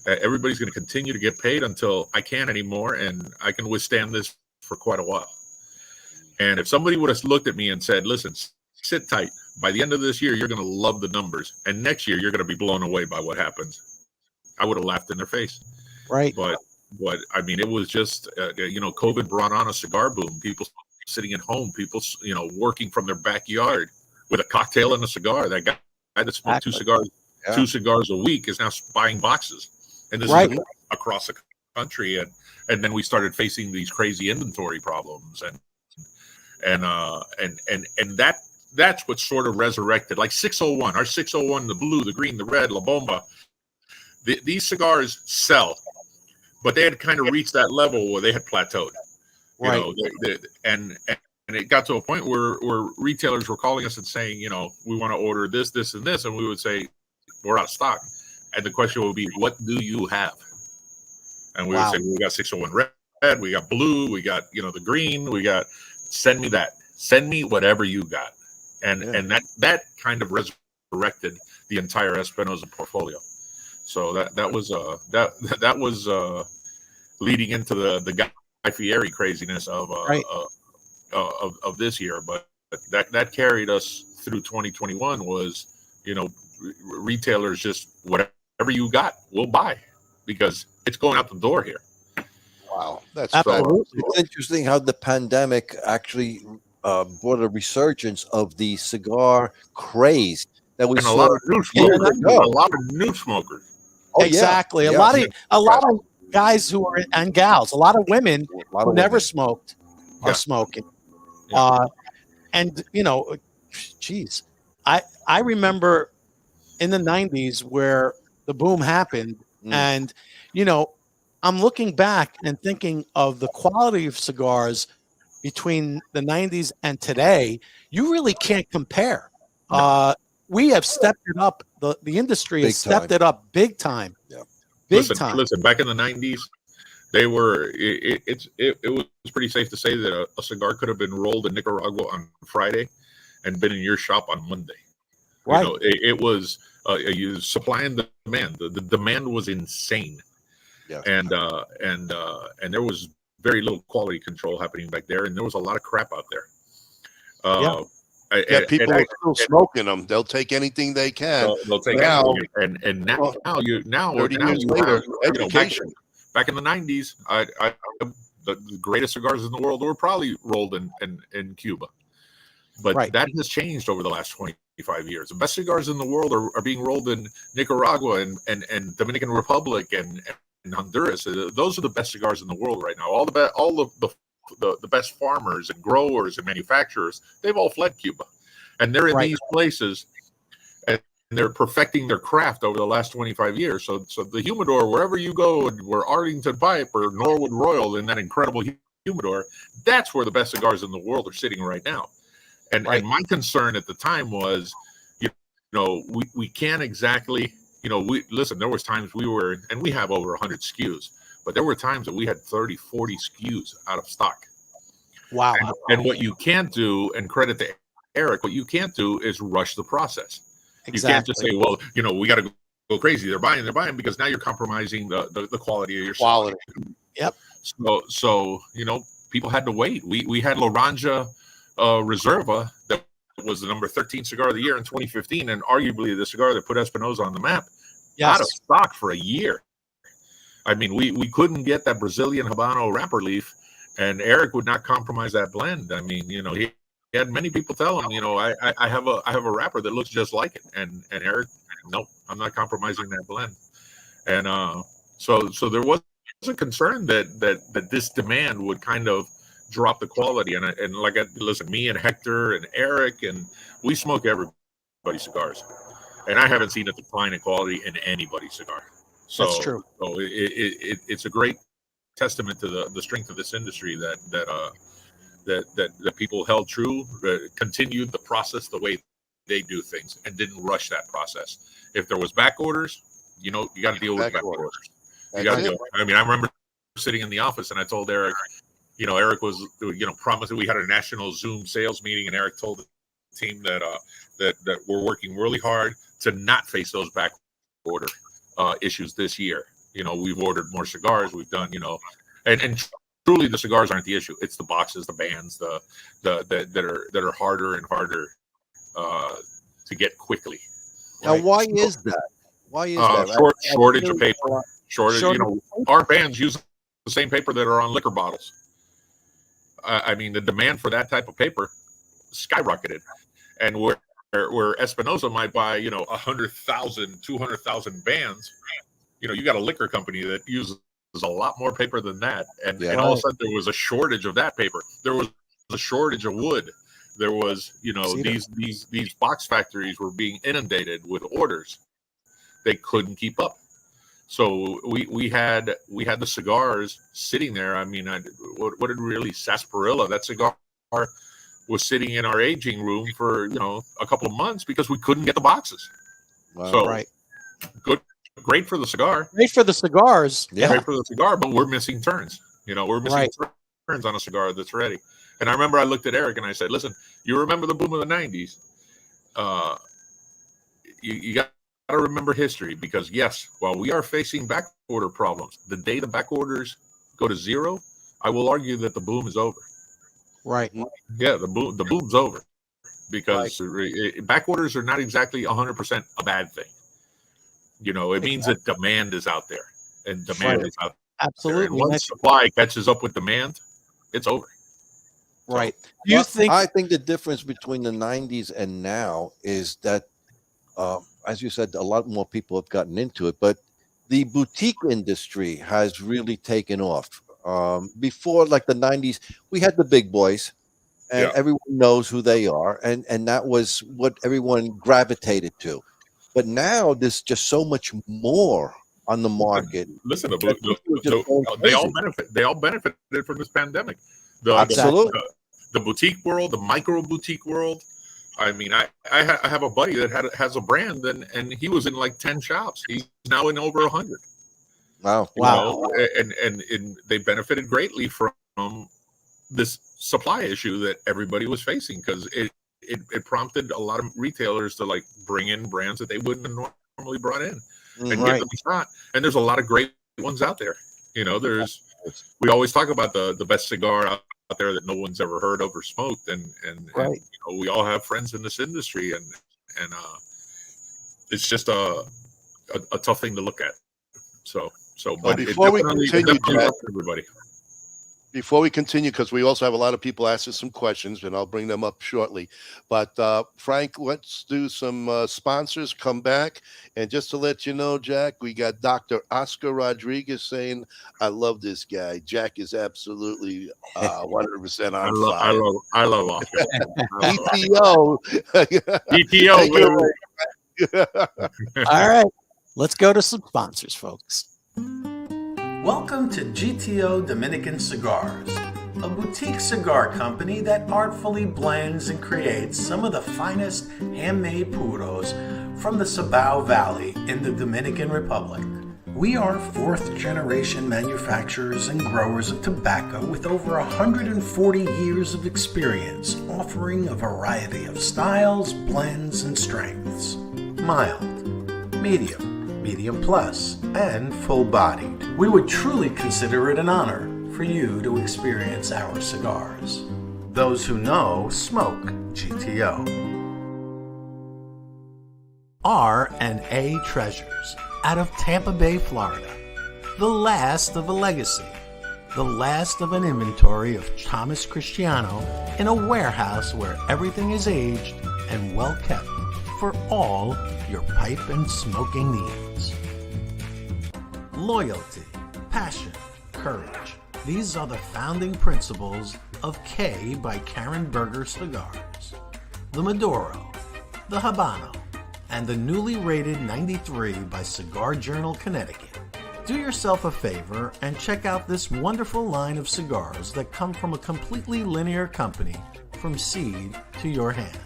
Everybody's going to continue to get paid until I can't anymore, and I can withstand this for quite a while. And if somebody would have looked at me and said, listen, sit tight. By the end of this year, you're going to love the numbers. And next year, you're going to be blown away by what happens. I would have laughed in their face. Right. But I mean, it was just, COVID brought on a cigar boom. People sitting at home, people, working from their backyard with a cocktail and a cigar. That guy that smoked two cigars a week is now buying boxes. And this is across the country. And then we started facing these crazy inventory problems. And that's what sort of resurrected, like 601, our 601, the blue, the green, the red, La Bomba. These cigars sell, but they had kind of reached that level where they had plateaued. And it got to a point where retailers were calling us and saying, we want to order this, this, and this. And we would say, we're out of stock. And the question would be, what do you have? And we would say, we got 601 red, we got blue, we got, the green, we got, send me that. Send me whatever you got. And that kind of resurrected the entire Espinosa portfolio. So that was leading into the Guy Fieri craziness of this year, but that carried us through 2021 was, retailers just whatever you got, we'll buy because it's going out the door here. Wow, that's Absolutely. It's interesting how the pandemic actually brought a resurgence of the cigar craze that we And a saw lot of new smokers. A lot of new smokers. Oh, Exactly. yeah. A lot of guys who are and gals, a lot of women who never smoked are smoking. Yeah. And geez, I remember in the 90s where the boom happened, and I'm looking back and thinking of the quality of cigars between the 90s and today. You really can't compare. We have stepped it up. The industry has stepped it up big time. Yeah. Listen, back in the 90s, they were it was pretty safe to say that a cigar could have been rolled in Nicaragua on Friday and been in your shop on Monday. Right. It was you supply and demand. The demand was insane. Yeah. And there was very little quality control happening back there, and there was a lot of crap out there. People are still smoking them. They'll take anything they can. They'll take now, anything. Now you 30 years later, education. Back in the 90s, the greatest cigars in the world were probably rolled in Cuba. But that has changed over the last 25 years. The best cigars in the world are being rolled in Nicaragua and Dominican Republic and Honduras. Those are the best cigars in the world right now. All the best farmers and growers and manufacturers, they've all fled Cuba. And they're in these places, and they're perfecting their craft over the last 25 years. So the humidor, wherever you go, where Arlington Pipe or Norwood Royal in that incredible humidor, that's where the best cigars in the world are sitting right now. And my concern at the time was, we can't exactly, there was times and we have over 100 SKUs, but there were times that we had 30, 40 SKUs out of stock. Wow. And what you can't do, and credit to Eric, what you can't do is rush the process. Exactly. You can't just say, well, we got to go crazy. They're buying, because now you're compromising the quality of your quality. Yep. So people had to wait. We had Laranja Reserva that was the number 13 cigar of the year in 2015, and arguably the cigar that put Espinosa on the map, out of stock for a year. I mean, we couldn't get that Brazilian Habano wrapper leaf, and Eric would not compromise that blend. I mean, he had many people tell him, I have a wrapper that looks just like it, and Eric, nope, I'm not compromising that blend. And so there was a concern that this demand would kind of drop the quality. And listen, me and Hector and Eric, and we smoke everybody's cigars, and I haven't seen a decline in quality in anybody's cigar. So that's true. So it's a great testament to the strength of this industry that people held true, continued the process the way they do things, and didn't rush that process. If there was back orders, you got to deal with back orders. You got to deal. I mean, I remember sitting in the office and I told Eric, Eric was, promised that we had a national Zoom sales meeting, and Eric told the team that we're working really hard to not face those back order issues this year. We've ordered more cigars. We've done, and truly the cigars aren't the issue. It's the boxes, the bands, that are harder and harder to get quickly. Now, why is that? Why is that? Shortage of paper. Our bands use the same paper that are on liquor bottles. I mean, the demand for that type of paper skyrocketed, and where Espinosa might buy, 100,000, 200,000 bands, you got a liquor company that uses a lot more paper than that, and all of a sudden there was a shortage of that paper. There was a shortage of wood. There was, these box factories were being inundated with orders. They couldn't keep up. So we had the cigars sitting there. I mean, what did we release? Sarsaparilla. That cigar was sitting in our aging room for a couple of months because we couldn't get the boxes. Wow. So great for the cigar. Great for the cigars. Yeah. Great for the cigar, but we're missing turns. We're missing turns on a cigar that's ready. And I remember I looked at Eric and I said, "Listen, you remember the boom of the '90s? You got to remember history, because yes, while we are facing back order problems, the day the back orders go to zero, I will argue that the boom is over." Right. Yeah, the boom's over. because back orders are not exactly 100% a bad thing. You know, it means that demand is out there, and demand is out there. Absolutely. And once supply catches up with demand, it's over. Right. Do you think? I think the difference between the 90s and now is that, as you said, a lot more people have gotten into it, but the boutique industry has really taken off. Before, like the 90s, we had the big boys, and everyone knows who they are, and that was what everyone gravitated to. But now there's just so much more on the market. Listen, they all benefit. They all benefited from this pandemic. Absolutely. The boutique world, the micro boutique world. I mean, I have a buddy that has a brand, and he was in like 10 shops. He's now in over 100. Wow! And they benefited greatly from this supply issue that everybody was facing, because it prompted a lot of retailers to like bring in brands that they wouldn't have normally brought in and give them a shot. And there's a lot of great ones out there. You know, we always talk about the best cigar out there that no one's ever heard of or smoked, and you know, we all have friends in this industry, and it's just a tough thing to look at. So but before we continue, everybody. Before we continue, because we also have a lot of people asking some questions, and I'll bring them up shortly. But Frank, let's do some sponsors, come back. And just to let you know, Jack, we got Dr. Oscar Rodriguez saying, I love this guy. Jack is absolutely 100% on fire. I love Oscar. DTO. DTO. All right. Let's go to some sponsors, folks. Welcome to GTO Dominican Cigars, a boutique cigar company that artfully blends and creates some of the finest handmade puros from the Cibao Valley in the Dominican Republic. We are fourth-generation manufacturers and growers of tobacco with over 140 years of experience, offering a variety of styles, blends, and strengths. Mild, medium plus, and full-bodied. We would truly consider it an honor for you to experience our cigars. Those who know smoke GTO. RnA Treasures out of Tampa Bay, Florida. The last of a legacy. The last of an inventory of Thomas Cristiano in a warehouse where everything is aged and well kept for all your pipe and smoking needs. Loyalty, passion, courage. These are the founding principles of K by Karen Berger Cigars. The Maduro, the Habano, and the newly rated 93 by Cigar Journal Connecticut. Do yourself a favor and check out this wonderful line of cigars that come from a completely linear company from seed to your hands.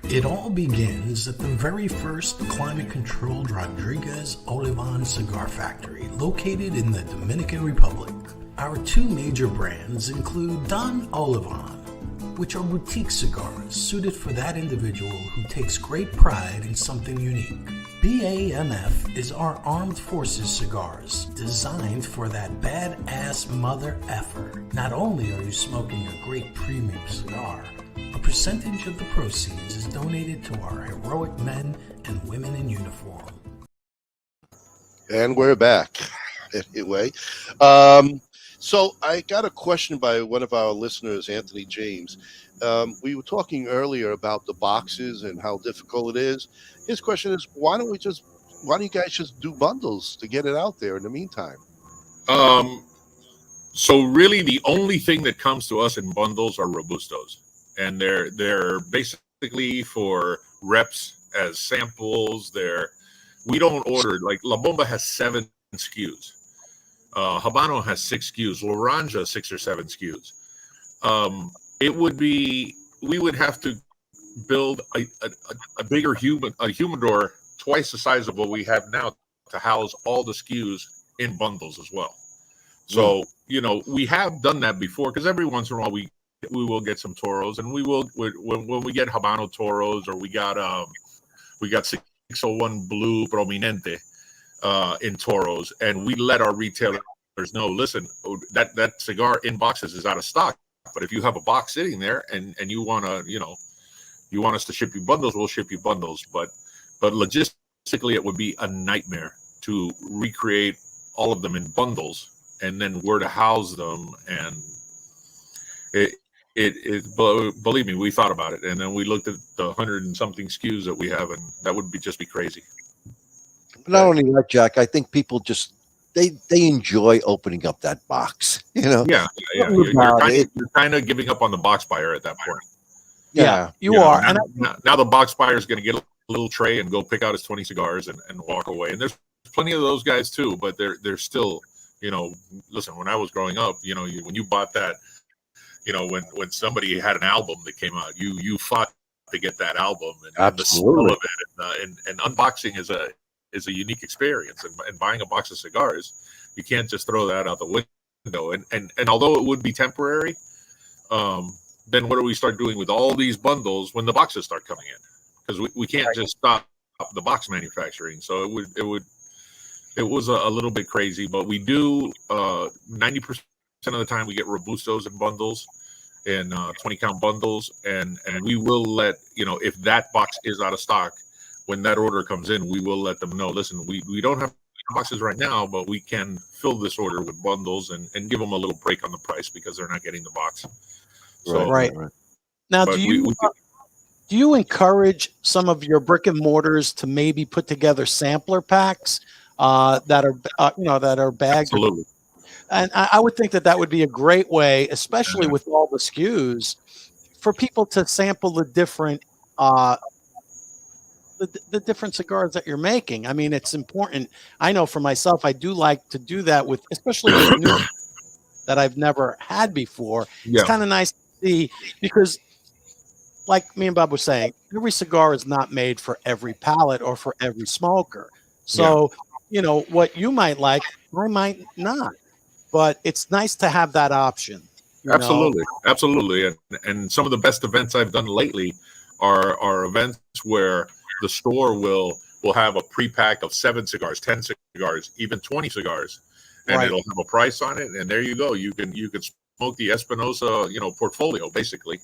It all begins at the very first climate-controlled Rodriguez Olivan cigar factory located in the Dominican Republic. Our two major brands include Don Olivan, which are boutique cigars suited for that individual who takes great pride in something unique. BAMF is our armed forces cigars designed for that badass mother effer. Not only are you smoking a great premium cigar, a percentage of the proceeds is donated to our heroic men and women in uniform. And we're back. Anyway, so I got a question by one of our listeners, Anthony James. We were talking earlier about the boxes and how difficult it is. His question is, why don't you guys just do bundles to get it out there in the meantime? So really the only thing that comes to us in bundles are Robustos. And they're basically for reps as samples. We don't order, like La Bomba has 7 SKUs. Habano has 6 SKUs. Laranja 6 or 7 SKUs. We would have to build a bigger humidor twice the size of what we have now to house all the SKUs in bundles as well. So, you know, we have done that before, because every once in a while we will get some Toros, and we will when we get Habano Toros, or we got 601 Blue Prominente in Toros, and we let our retailers know, listen, that cigar in boxes is out of stock, but if you have a box sitting there and you want to, you know, You want us to ship you bundles, we'll ship you bundles. But logistically, it would be a nightmare to recreate all of them in bundles and then where to house them. And believe me, we thought about it. And then we looked at the 100 and something SKUs that we have, and that would just be crazy. Not only that, Jack, I think people just they enjoy opening up that box. Yeah. You're kind of giving up on the box buyer at that point. Yeah, you are. Now the box buyer is going to get a little tray and go pick out his 20 cigars and walk away. And there's plenty of those guys too, but they're still, listen, when I was growing up, when you bought that, when somebody had an album that came out, you fought to get that album and the smell of it. And unboxing is a unique experience. And buying a box of cigars, you can't just throw that out the window. And although it would be temporary, then what do we start doing with all these bundles when the boxes start coming in? Because we can't just stop the box manufacturing. So it was a little bit crazy, but we do 90% of the time we get Robustos in bundles and 20 count bundles, and we will let if that box is out of stock, when that order comes in, we will let them know, listen, we don't have boxes right now, but we can fill this order with bundles and give them a little break on the price because they're not getting the box. So, right. Now, do you encourage some of your brick and mortars to maybe put together sampler packs that are bagged? Absolutely. And I would think that would be a great way, especially with all the SKUs, for people to sample the different the different cigars that you're making. I mean, it's important. I know for myself, I do like to do that with, especially with new that I've never had before. Yeah. It's kind of nice to see because, like me and Bob was saying, every cigar is not made for every palate or for every smoker. So, what you might like, I might not. But it's nice to have that option. Absolutely. And some of the best events I've done lately are events where the store will have a pre-pack of 7 cigars, 10 cigars, even 20 cigars, and it'll have a price on it. And there you go. You can smoke the Espinosa, portfolio basically.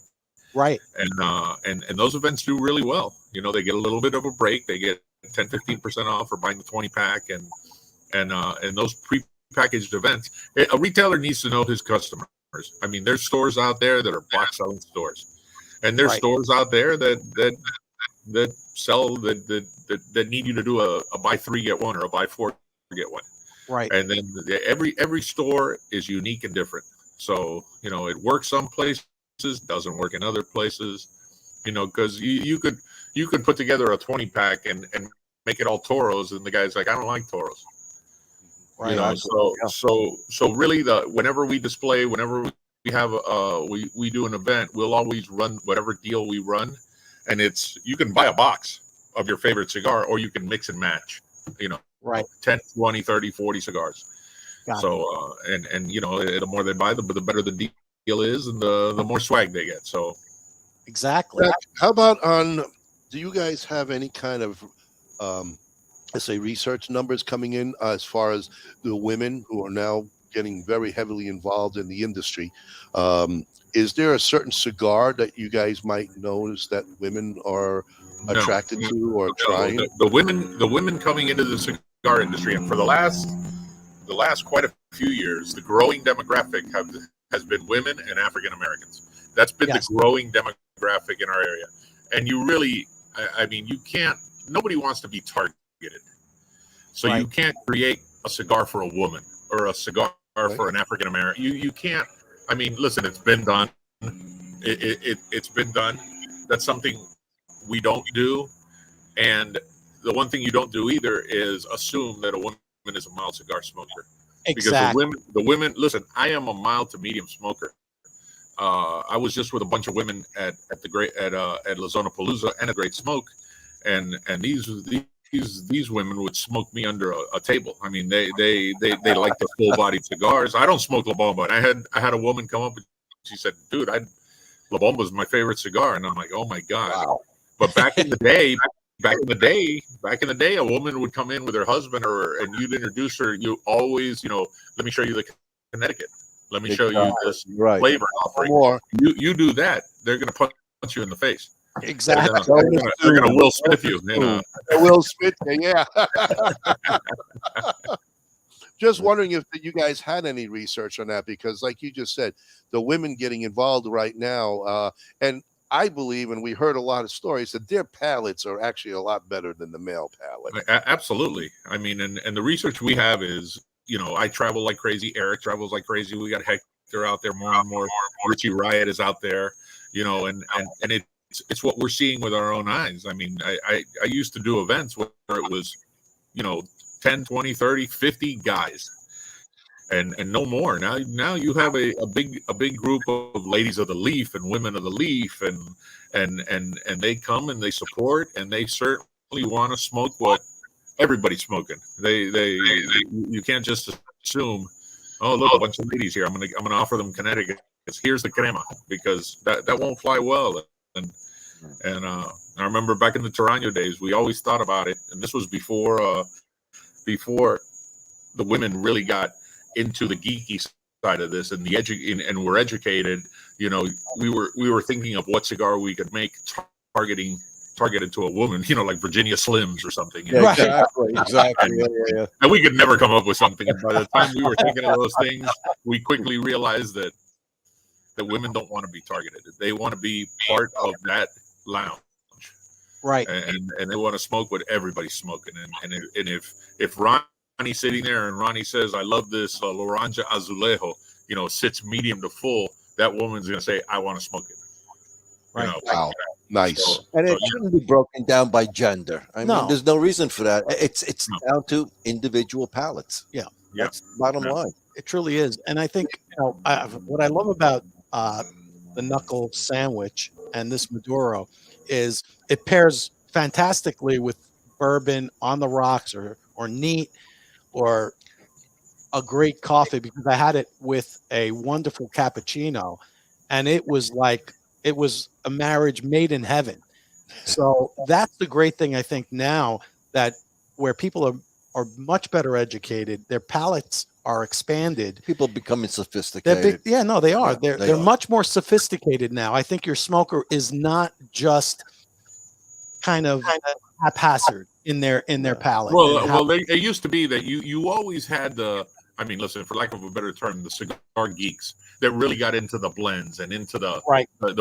Right. And those events do really well. They get a little bit of a break. They get 10-15% off for buying the 20 pack and those pre-packaged events. A retailer needs to know his customers. I mean, there's stores out there that are box selling stores, and there's stores out there that sell that need you to do a buy 3 get 1 or a buy 4 get 1. Right. And then every store is unique and different. So it works some places, doesn't work in other places. Because you could put together a 20 pack and make it all Toros, and the guy's like, I don't like Toros. Right. So really, whenever we display, whenever we have we do an event, we'll always run whatever deal we run, and you can buy a box of your favorite cigar, or you can mix and match. 10, 20, 30, 40 cigars. So and the more they buy, the better the deal is, and the more swag they get. So exactly. How about do you guys have any kind of let's say research numbers coming in as far as the women who are now getting very heavily involved in the industry? Is there a certain cigar that you guys might notice that women are attracted to or trying? The women coming into the cigar industry, and for the last quite a few years, the growing demographic has been women and African Americans. That's been the growing demographic in our area. And you really, nobody wants to be targeted. So you can't create a cigar for a woman or a cigar for an African American. You can't. I mean, listen, it's been done. It's been done. That's something we don't do. And the one thing you don't do either is assume that a woman is a mild cigar smoker. Exactly. Because the women, listen, I am a mild to medium smoker. I was just with a bunch of women at Lazona Palooza and a Great Smoke, and these women would smoke me under a table. I mean, they like the full bodied cigars. I don't smoke La Bomba. And I had a woman come up and she said, "Dude, La Bomba is my favorite cigar." And I'm like, "Oh my God!" Wow. But back in the day, a woman would come in with her husband, and you'd introduce her. You always, let me show you the Connecticut. Let me show you this flavor offering. You do that, they're going to punch you in the face. Exactly. They're gonna Will Smith you. Will Smith, yeah. Just wondering if you guys had any research on that, because like you just said, the women getting involved right now, and I believe, and we heard a lot of stories, that their palates are actually a lot better than the male palate. Absolutely. I mean, and the research we have is, I travel like crazy. Eric travels like crazy. We got Hector out there more and more. Richie Riot is out there, and it's what we're seeing with our own eyes. I mean, I used to do events where it was, 10, 20, 30, 50 guys, and no more. Now you have a big group of ladies of the leaf and women of the leaf, and they come and they support, and they certainly want to smoke what everybody's smoking. You can't just assume, oh, look, a bunch of ladies here, I'm gonna offer them Connecticut. Here's the crema, because that won't fly well. And I remember back in the Toraño days, we always thought about it, and this was before the women really got into the geeky side of this and and were educated. We were thinking of what cigar we could make targeted to a woman, like Virginia Slims or something. Yeah, exactly. Yeah. And we could never come up with something. And by the time we were thinking of those things, we quickly realized that women don't want to be targeted. They want to be part of that lounge. Right. And they want to smoke what everybody's smoking. And if Ronnie's sitting there and Ronnie says, I love this Laranja Azulejo, sits medium to full, that woman's going to say, I want to smoke it. Right. Wow. Nice. And it shouldn't be broken down by gender. I mean, there's no reason for that. It's down to individual palates. Yeah. That's bottom line. It truly is. And I think what I love about the knuckle sandwich and this Maduro is it pairs fantastically with bourbon on the rocks or neat or a great coffee, because I had it with a wonderful cappuccino and it was a marriage made in heaven. So that's the great thing, I think, now that where people are much better educated, their palates are expanded. People becoming sophisticated. They are. Yeah, they're much more sophisticated now. I think your smoker is not just kind of haphazard in their palate. Well, it used to be that you always had listen, for lack of a better term, the cigar geeks that really got into the blends and into the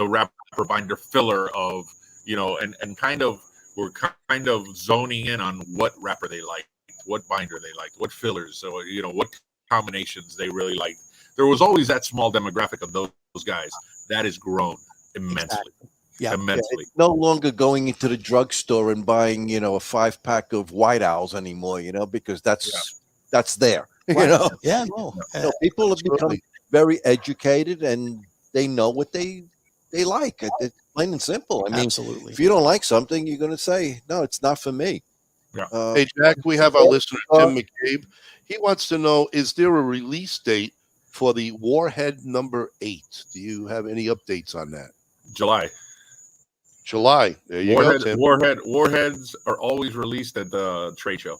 wrapper binder filler of, and kind of were kind of zoning in on what wrapper they liked, what binder they liked, what fillers, so what combinations they really liked. There was always that small demographic of those guys that has grown immensely. Exactly. Yeah, immensely. It's no longer going into the drugstore and buying, a 5-pack of White Owls anymore, because that's there. Right. People have become very educated and they know what they like. It's plain and simple. I mean, absolutely. If you don't like something, you're going to say, no, it's not for me. Yeah. Hey, Jack, we have our listener, Tim McCabe. He wants to know, is there a release date for the Warhead number 8? Do you have any updates on that? July. There you go, Tim. Warheads are always released at the trade show.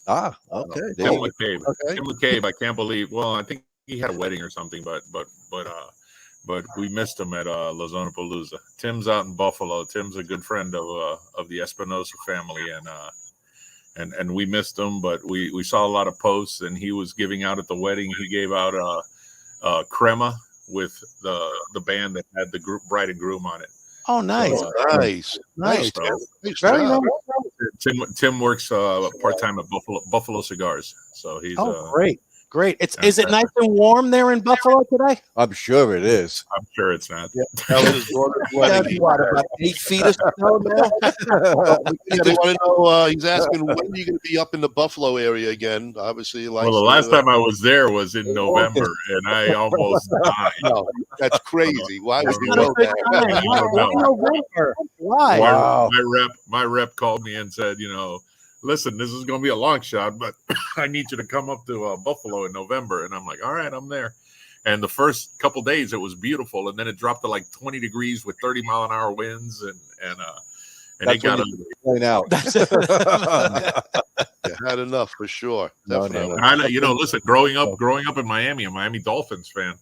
Ah, okay. Tim McCabe. Okay. Tim McCabe, I can't believe. Well, I think he had a wedding or something, but we missed him at Lozona Palooza. Tim's out in Buffalo. Tim's a good friend of the Espinosa family, and we missed him, but we saw a lot of posts, and he was giving out at the wedding. He gave out a crema with the band that had the group Bride and Groom on it. Oh, nice. Nice. Very nice. Tim works part-time at Buffalo Cigars, so he's great. Is it nice and warm there in Buffalo today? I'm sure it is. I'm sure it's not. Yeah. About 8 feet of snow now. He's asking, when are you going to be up in the Buffalo area again? Obviously, the last time I was there was in November, and I almost died. No, that's crazy. Why would you know that? Why? Wow. My rep called me and said, listen, this is going to be a long shot, but I need you to come up to Buffalo in November. And I'm like, all right, I'm there. And the first couple days, it was beautiful. And then it dropped to like 20 degrees with 30-mile-an-hour winds. And it got out. You had enough for sure. Definitely. Listen, growing up in Miami, a Miami Dolphins fan,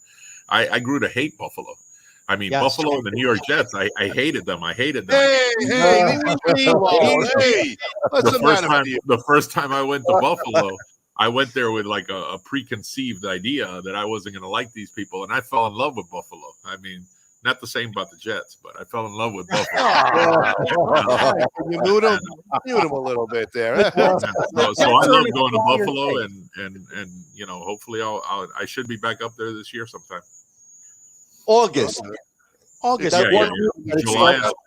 I grew to hate Buffalo. I mean, Yes. Buffalo and the New York Jets. I hated them. I hated them. Hey, leave me alone. Hey, what's the matter with you? The first time I went to Buffalo, I went there with like a preconceived idea that I wasn't going to like these people, and I fell in love with Buffalo. I mean, not the same about the Jets, but I fell in love with Buffalo. You knew them a little bit there. So I love going to Buffalo, and you know, hopefully I should be back up there this year sometime. August. July.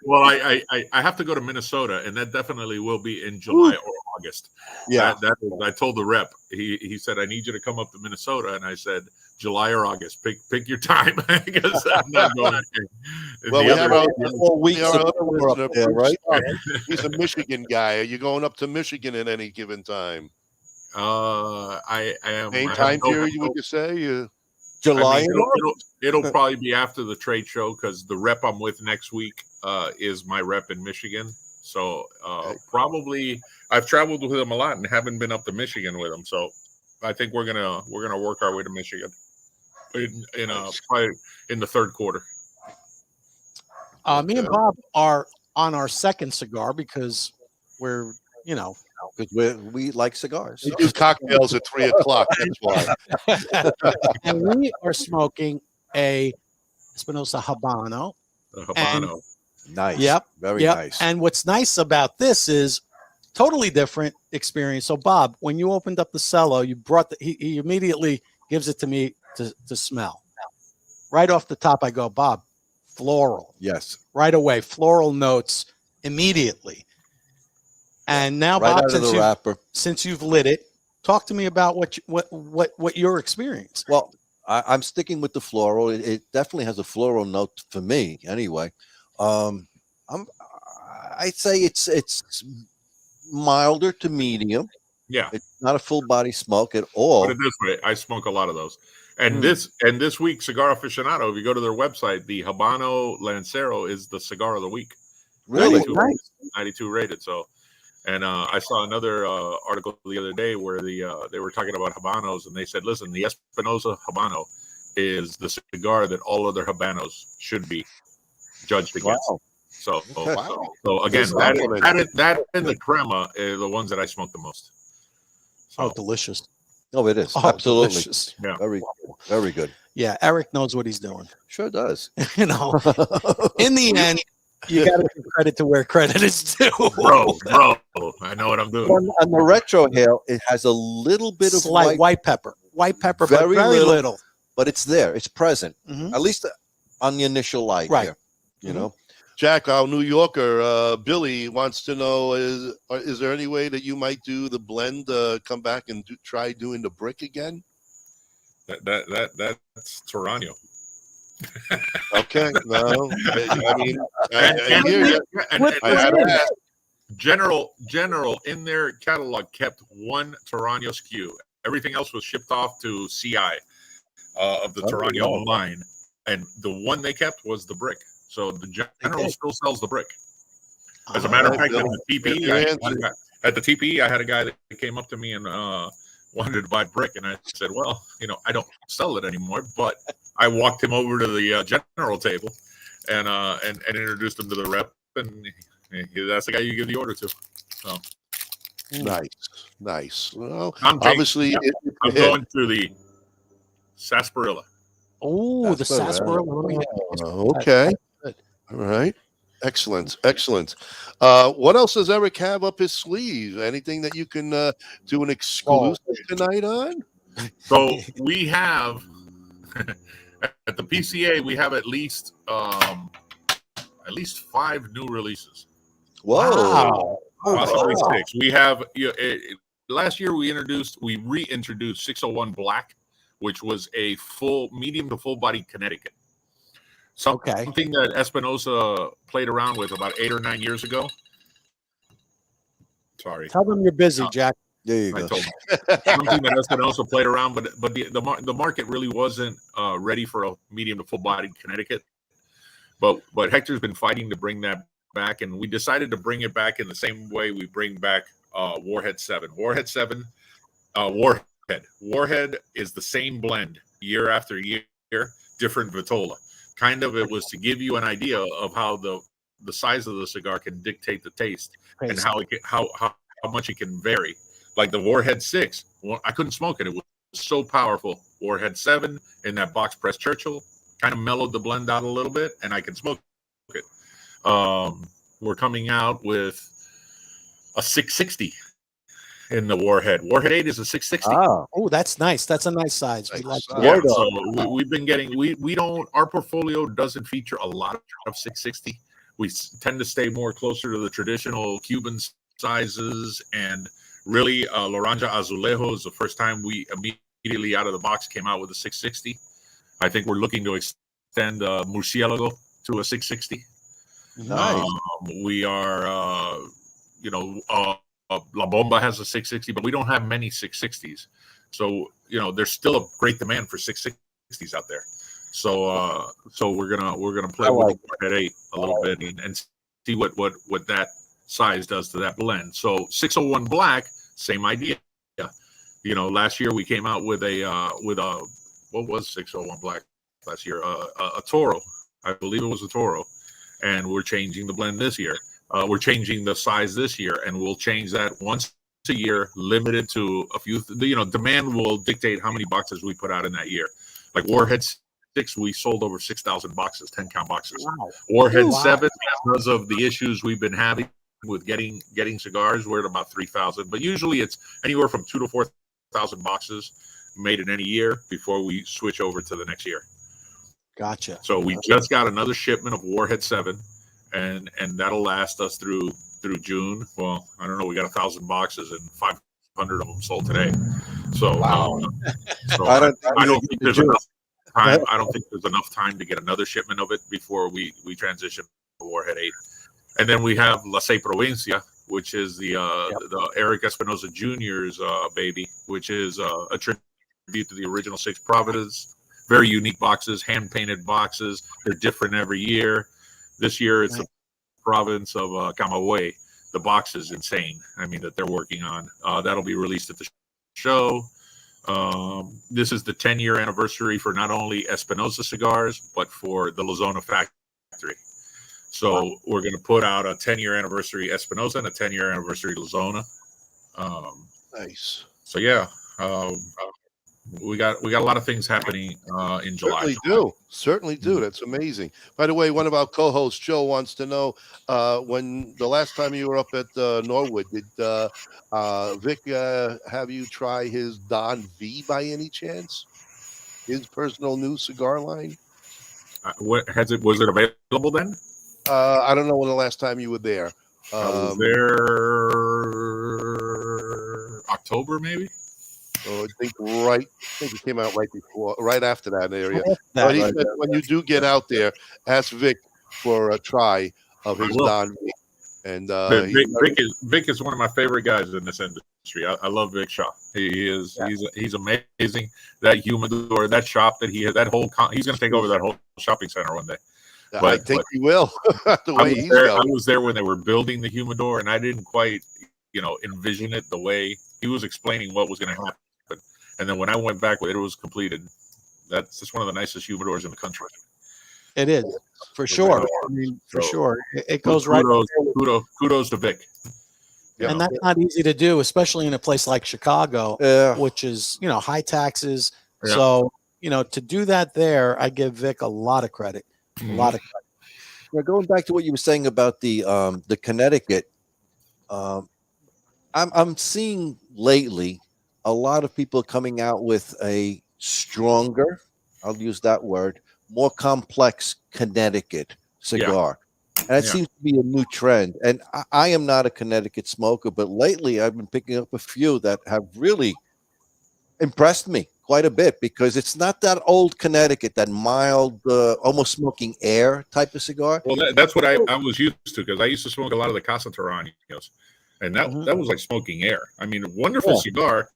Well, I have to go to Minnesota, and that definitely will be in July or August. Yeah, I told the rep. He said, I need you to come up to Minnesota, and I said July or August. Pick your time because I'm not going. Well, we have our 4 weeks up there, right? He's a Michigan guy. Are you going up to Michigan at any given time? I am. Same time period, would you say? July. I mean, it'll probably be after the trade show because the rep I'm with next week is my rep in Michigan. So probably I've traveled with him a lot and haven't been up to Michigan with him. So I think we're gonna work our way to Michigan probably in the third quarter. Me and Bob are on our second cigar because we're, because we like cigars. We do cocktails at 3:00. That's why. And we are smoking a Espinosa Habano. The Habano. Nice. Yep. Very nice. And what's nice about this is totally different experience. So, Bob, when you opened up the cello, you brought he immediately gives it to me to smell. Right off the top, I go, Bob, floral. Yes. Right away, floral notes immediately. And now, Right Bob, out of the wrapper. since you've lit it, talk to me about what your experience. Well, I'm sticking with the floral. It definitely has a floral note for me, anyway. I'd say it's milder to medium. Yeah, it's not a full body smoke at all. Put it this way, I smoke a lot of those. And this week, Cigar Aficionado, if you go to their website, the Habano Lancero is the cigar of the week. Really? 92 rated. So, and I saw another article the other day where they were talking about Habanos, and they said, listen, the Espinosa Habano is the cigar that all other Habanos should be judged against. Wow. So, Wow. so again, that and the crema are the ones that I smoke the most. So, Oh, delicious. Oh, it is. Oh, Absolutely. delicious. Yeah. Very good. Yeah, Eric knows what he's doing. Sure does. In the end, you got to give credit to where credit is due. bro, I know what I'm doing. On the retro hail, it has a little bit of Slight white pepper, but very little. But it's there. It's present. Mhm. At least on the initial light Right. here. You know. Jack, our New Yorker, Billy wants to know: is there any way that you might do the blend? Come back and try doing the brick again? That's Toraño. Okay, no, I mean, I hear you. I had to ask. General in their catalog kept one Toraño SKU. Everything else was shipped off to CI of the Toraño line, and the one they kept was the brick. So the General still sells the brick. As a matter of fact, at the TPE, I had a guy that came up to me and wanted to buy brick, and I said, "Well, I don't sell it anymore." But I walked him over to the General table, and introduced him to the rep, and that's the guy you give the order to. So nice. Well, I'm obviously, going through the sarsaparilla. Oh, the sarsaparilla. Okay. All right. Excellent. What else does Eric have up his sleeve? Anything that you can do an exclusive tonight on? So we have at the PCA, we have at least 5 new releases. Whoa! Possibly 6. We have last year we reintroduced 601 Black, which was a medium to full body Connecticut. Something that Espinosa played around with about 8 or 9 years ago. Sorry. Tell them you're busy, Jack. There you go. Something that Espinosa played around, but the market really wasn't ready for a medium to full bodied Connecticut. But Hector's been fighting to bring that back, and we decided to bring it back in the same way we bring back Warhead 7. Warhead is the same blend year after year, different Vitola. kind of it was to give you an idea of how the size of the cigar can dictate the taste and how much it can vary. Like the Warhead 6, well, I couldn't smoke it. It was so powerful. Warhead 7 in that box press Churchill kind of mellowed the blend out a little bit, and I can smoke it. We're coming out with a 660 in the Warhead. Warhead 8 is a 660. Oh, that's nice. That's a nice size. We like that. Yeah, so we've been getting, we don't, our portfolio doesn't feature a lot of 660. We tend to stay more closer to the traditional Cuban sizes, and really Laranja Azulejo is the first time we immediately out of the box came out with a 660. I think we're looking to extend Murcielago to a 660. Nice. We are, La Bomba has a 660, but we don't have many 660s. So, there's still a great demand for 660s out there. So, we're gonna play with the Warhead 8 a little bit and see what that size does to that blend. So 601 Black, same idea. Last year we came out with what was 601 Black last year? A Toro, I believe it was a Toro, and we're changing the blend this year. We're changing the size this year, and we'll change that once a year, limited to a few. Demand will dictate how many boxes we put out in that year. Like Warhead 6, we sold over 6,000 boxes, 10-count boxes. Wow. Warhead 7, because of the issues we've been having with getting cigars, we're at about 3,000. But usually it's anywhere from 2,000 to 4,000 boxes made in any year before we switch over to the next year. Gotcha. So we just got another shipment of Warhead 7, and that'll last us through June. Well, I don't know. We got 1,000 boxes and 500 of them sold today. So, I don't think there's enough time. I don't think there's enough time to get another shipment of it before we transition to Warhead 8. And then we have La Se Provincia, which is the Eric Espinosa Jr.'s baby, which is a tribute to the original Six Providence. Very unique boxes, hand-painted boxes. They're different every year. This year, it's the province of Camagüey. The box is insane. I mean, that they're working on. That'll be released at the show. This is the 10-year anniversary for not only Espinosa Cigars, but for the La Zona factory. So we're going to put out a 10-year anniversary Espinosa and a 10-year anniversary La Zona. Nice. So, yeah. We got a lot of things happening in July. Certainly do. That's amazing. By the way, one of our co-hosts, Joe, wants to know when the last time you were up at Norwood, did Vic have you try his Don V by any chance? His personal new cigar line? Was it available then? I don't know when the last time you were there. I was there October, maybe. So I think it came out right after that area. But he said when you do get out there, ask Vic for a try of his Don V. And Vic is one of my favorite guys in this industry. I love Vic Shaw. He's amazing. That humidor, that shop that he has, he's going to take over that whole shopping center one day. But I think he will. The way I was there when they were building the humidor, and I didn't quite, envision it the way he was explaining what was going to happen. And then when I went back, it was completed. That's just one of the nicest humidors in the country. It is, for sure. I mean, for sure. It goes kudos to Vic. And that's not easy to do, especially in a place like Chicago, which is, high taxes. Yeah. So, to do that there, I give Vic a lot of credit. A lot of credit. Yeah, going back to what you were saying about the Connecticut, I'm seeing lately a lot of people coming out with a stronger, I'll use that word, more complex Connecticut cigar. And that seems to be a new trend. And I am not a Connecticut smoker, but lately I've been picking up a few that have really impressed me quite a bit, because it's not that old Connecticut, that mild, almost smoking air type of cigar. Well, that's what I was used to, because I used to smoke a lot of the Casa Toraños, and that was like smoking air. I mean, a wonderful cigar,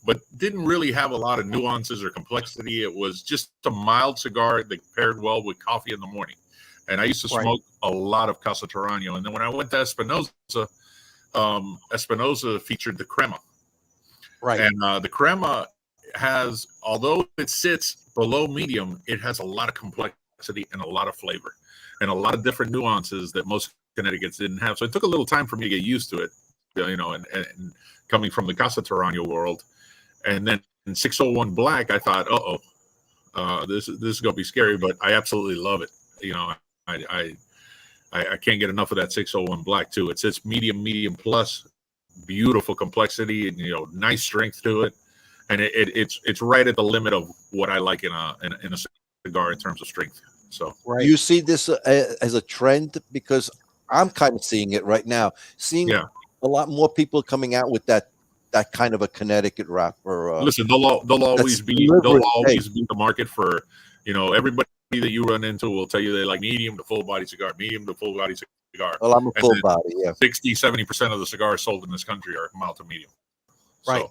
but didn't really have a lot of nuances or complexity. It was just a mild cigar that paired well with coffee in the morning. And I used to smoke a lot of Casa Toraño. And then when I went to Espinosa, Espinosa featured the Crema. Right. And the Crema has, although it sits below medium, it has a lot of complexity complexity and a lot of flavor and a lot of different nuances that most Connecticut's didn't have. So it took a little time for me to get used to it, you know, and coming from the Casa Toraño world. And then in 601 Black, I thought, this is going to be scary, but I absolutely love it. You know, I can't get enough of that 601 Black too. It's medium plus, beautiful complexity, and, you know, nice strength to it. And it's right at the limit of what I like in a cigar in terms of strength. So do you see this as a trend? Because I'm kind of seeing it right now. Seeing a lot more people coming out with that kind of a Connecticut wrapper. Listen, they'll always be the market for, you know, everybody that you run into will tell you they like medium to full body cigar, medium to full body cigar. Well, I'm a full body, yeah. 60-70% of the cigars sold in this country are mild to medium. Right.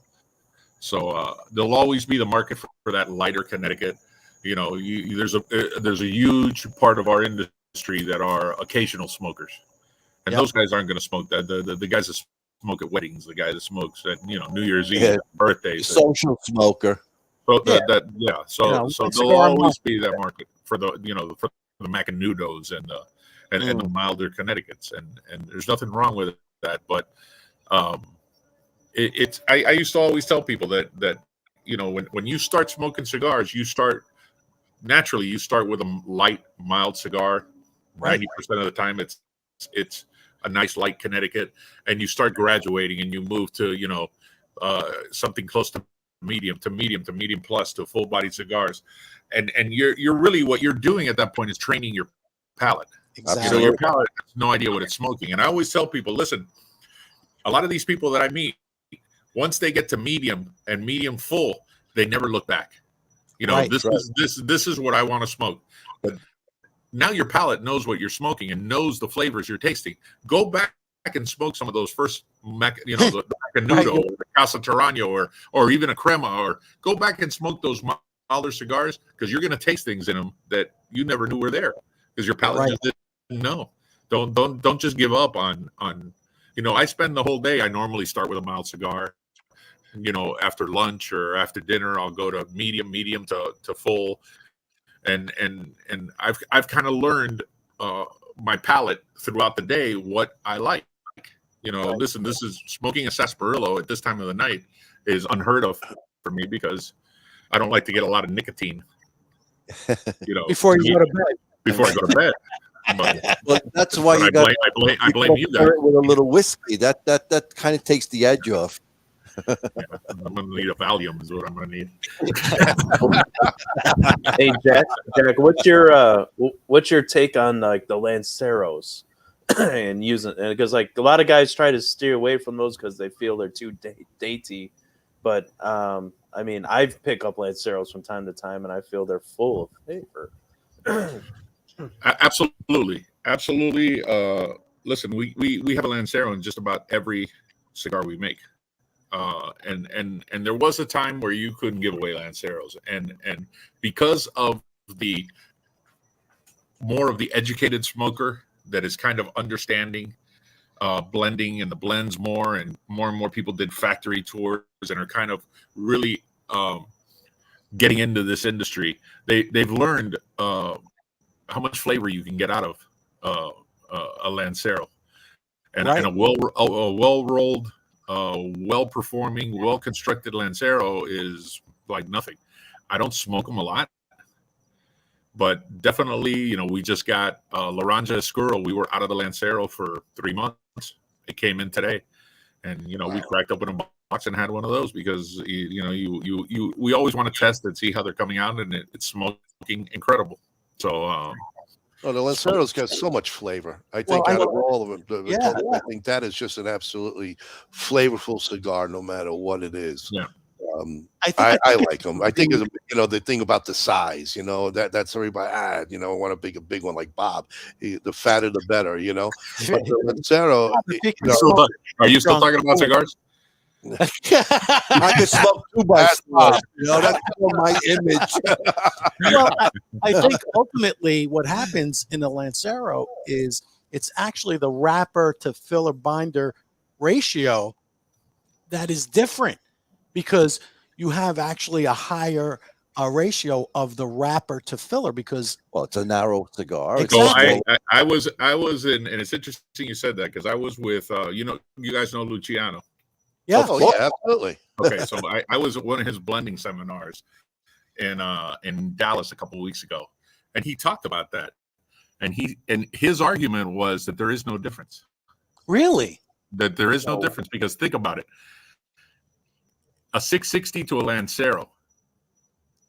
So there'll always be the market for that lighter Connecticut. You know, there's a huge part of our industry that are occasional smokers, and those guys aren't going to smoke that. The guys that smoke at weddings, the guy that smokes at, you know, New Year's Eve, birthdays, social smoker. So so there'll always be that market for the, you know, for the Macanudos and the milder Connecticut's, and there's nothing wrong with that, but I used to always tell people that you know, when you start smoking cigars, you start with a light, mild cigar. 90% of the time it's a nice light Connecticut, and you start graduating and you move to, you know, something close to medium plus to full bodied cigars, and you're really, what you're doing at that point is training your palate. Exactly. You know, your palate has no idea what it's smoking. And I always tell people, listen, a lot of these people that I meet, once they get to medium and medium full, they never look back. You know, this is what I want to smoke. But now your palate knows what you're smoking and knows the flavors you're tasting. Go back and smoke some of those first, the Macanudo, or the Casa Toraño, or even a Crema, or go back and smoke those milder cigars, because you're going to taste things in them that you never knew were there, because your palate just didn't know. Don't just give up on. You know, I spend the whole day. I normally start with a mild cigar. You know, after lunch or after dinner, I'll go to medium to full, and I've kind of learned my palate throughout the day what I like. You know, listen, this is smoking a sarsaparilla at this time of the night is unheard of for me, because I don't like to get a lot of nicotine. You know, before you go to bed. Before I go to bed. Well, that's why I blame you guys. With a little whiskey, that kind of takes the edge off. I'm gonna need a Valium is what I'm gonna need. Hey Jack, what's your take on like the Lanceros and using, and because like a lot of guys try to steer away from those because they feel they're too dainty, but I mean, I've picked up Lanceros from time to time and I feel they're full of flavor. Absolutely. Listen, we have a Lancero in just about every cigar we make. And there was a time where you couldn't give away Lanceros, and because of the more of the educated smoker that is kind of understanding blending and the blends more, and more people did factory tours and are kind of really getting into this industry. They've learned how much flavor you can get out of a Lancero, and a well-rolled, well-performing, well-constructed Lancero is like nothing. I don't smoke them a lot, but definitely, you know, we just got Laranja Oscuro. We were out of the Lancero for 3 months. It came in today, and you know, we cracked open a box and had one of those because we always want to test and see how they're coming out, and it's smoking incredible. So. Oh, the Lancero's got so much flavor. I think out of all of them, I think that is just an absolutely flavorful cigar, no matter what it is. Yeah, I like them. I think the thing about the size, that's everybody. I want a big one like Bob. The fatter, the better. But the Lancero. Are you still talking about cigars? I could smoke 2x4. That's my image. Well, I think ultimately what happens in the Lancero is it's actually the wrapper to filler binder ratio that is different, because you have actually a higher ratio of the wrapper to filler because it's a narrow cigar. Exactly. So I was in, and it's interesting you said that because I was with you guys know Luciano. Yeah. Oh, yeah, absolutely. Okay, so I was at one of his blending seminars in Dallas a couple of weeks ago, and he talked about that, and his argument was that there is no difference. Really? That there is no difference because think about it: a 660 to a Lancero,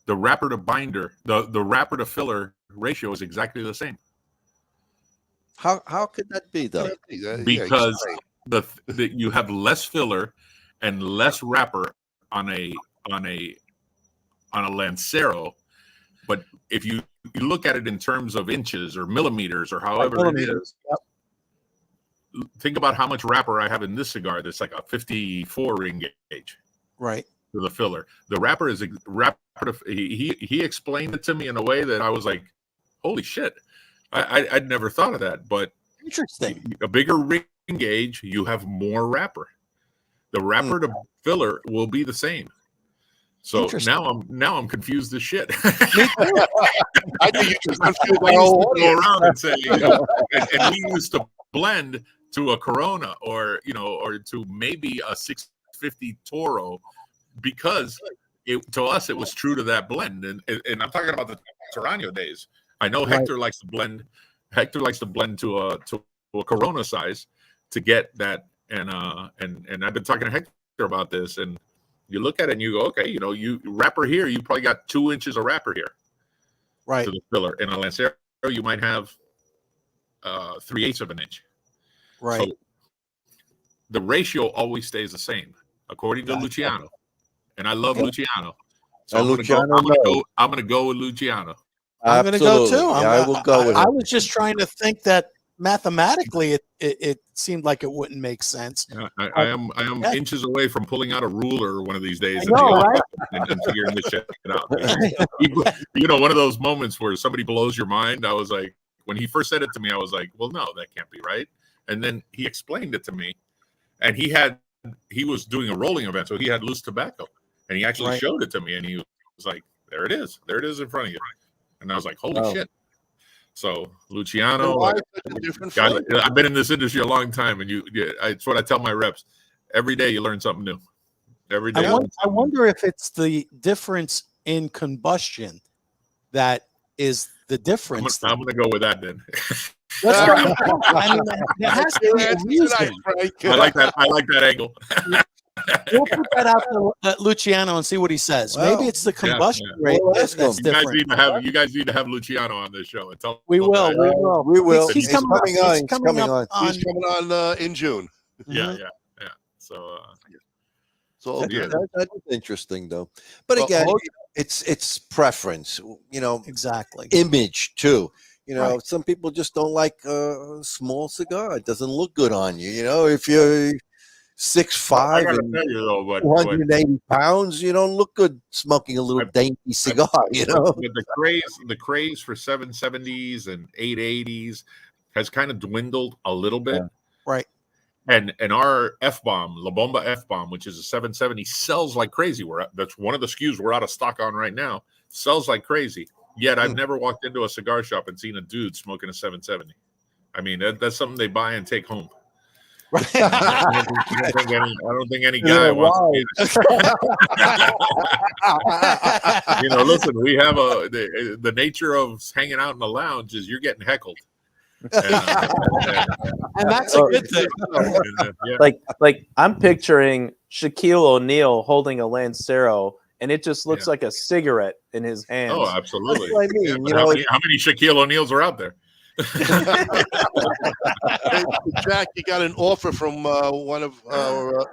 the wrapper to binder, the wrapper to filler ratio is exactly the same. How could that be though? Because you have less filler and less wrapper on a Lancero, but if you look at it in terms of inches or millimeters or however it is, think about how much wrapper I have in this cigar. That's like a 54 ring gauge, right? To the filler, the wrapper is wrapper. He explained it to me in a way that I was like, "Holy shit!" I'd never thought of that. But interesting. A bigger ring gauge, you have more wrapper. The wrapper to filler will be the same. So now I'm confused as shit. I think you just confused I our used whole to go audience. around and say, and we used to blend to a Corona or to maybe a 650 Toro because to us it was true to that blend. And I'm talking about the Toraño days. I know Hector likes to blend. Hector likes to blend to a Corona size to get that. And I've been talking to Hector about this, and you look at it and you go, okay, you wrapper here, you probably got 2 inches of wrapper here, right? To the filler. In a Lancero, you might have 3/8 of an inch, right? So the ratio always stays the same, according to Luciano, and I love Luciano. So I'm gonna go with Luciano. I'm going to go too. I will go with I it. was just trying to think that mathematically it seemed like it wouldn't make sense. I am inches away from pulling out a ruler one of these days right? and figuring this shit out. One of those moments where somebody blows your mind. I was like, when he first said it to me, I was like, well, no, that can't be right. And then he explained it to me, and he was doing a rolling event, so he had loose tobacco, and he actually showed it to me, and he was like, there it is in front of you. And I was like, holy shit. So Luciano, I've been in this industry a long time, and it's what I tell my reps. Every day you learn something new. Every day. I wonder if it's the difference in combustion that is the difference. I'm gonna go with that then. I mean, there has to be a reason. I like that angle. We'll put that out to Luciano and see what he says. Maybe it's the combustion rate that's different. You guys need to have Luciano on this show. We will. He's coming on in June. Yeah. So that's interesting though. But again, it's preference. Exactly. Image too. Some people just don't like a small cigar. It doesn't look good on you. If you're 6'5" and 180 pounds, you don't look good smoking a little dainty cigar. The craze for 770s and 880s has kind of dwindled a little bit, right? And our F-bomb, La Bomba F-bomb, which is a 770, sells like crazy. That's one of the SKUs we're out of stock on right now. Sells like crazy. Yet I've never walked into a cigar shop and seen a dude smoking a 770. I mean, that's something they buy and take home. I don't think any guy wants to. Listen, we have the nature of hanging out in the lounge is you're getting heckled. And that's a good thing. Like I'm picturing Shaquille O'Neal holding a Lancero, and it just looks like a cigarette in his hands. Oh, absolutely. That's what I mean. How many Shaquille O'Neals are out there? Jack, you got an offer from one of our,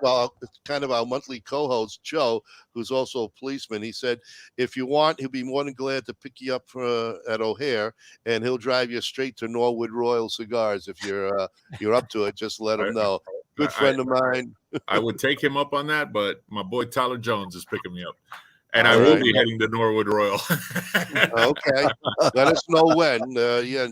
kind of our monthly co-host, Joe, who's also a policeman. He said, if you want, he'll be more than glad to pick you up at O'Hare, and he'll drive you straight to Norwood Royal Cigars. If you're up to it, just let him know. Good friend of mine. I would take him up on that, but my boy Tyler Jones is picking me up. And I will be heading to Norwood Royal. Okay. Let us know when.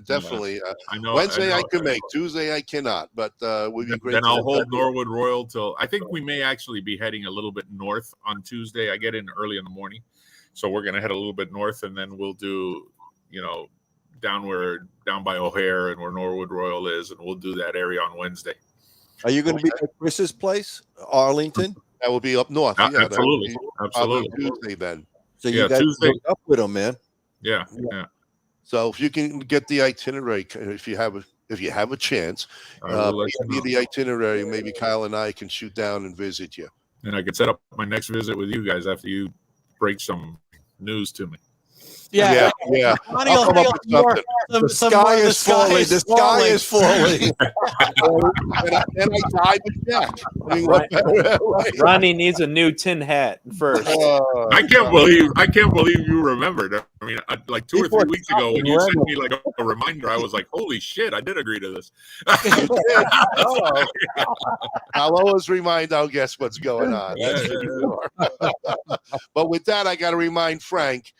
Definitely. I know. Wednesday I can make. Tuesday I cannot. But we'd be great. Then I'll hold Norwood Royal till I think we may actually be heading a little bit north on Tuesday. I get in early in the morning. So we're gonna head a little bit north, and then we'll do, down by O'Hare and where Norwood Royal is, and we'll do that area on Wednesday. Are you going to be at Chris's place, Arlington? That will be up north. Absolutely. Tuesday then. So you guys Tuesday. hook up with him, man. Yeah. So if you can get the itinerary, if you have a chance, give me the itinerary. Maybe Kyle and I can shoot down and visit you. And I can set up my next visit with you guys after you break some news to me. Yeah. Ronnie I'll will come up have with more- something. some more, The sky is falling. and I died with Jack. I mean, what better way? Ronnie needs a new tin hat first. I can't believe you remembered. I mean, like 2 or 3 weeks ago when you sent me like a reminder, I was like, "Holy shit! I did agree to this." I'll always remind our guests what's going on. That's for sure. But with that, I got to remind Frank.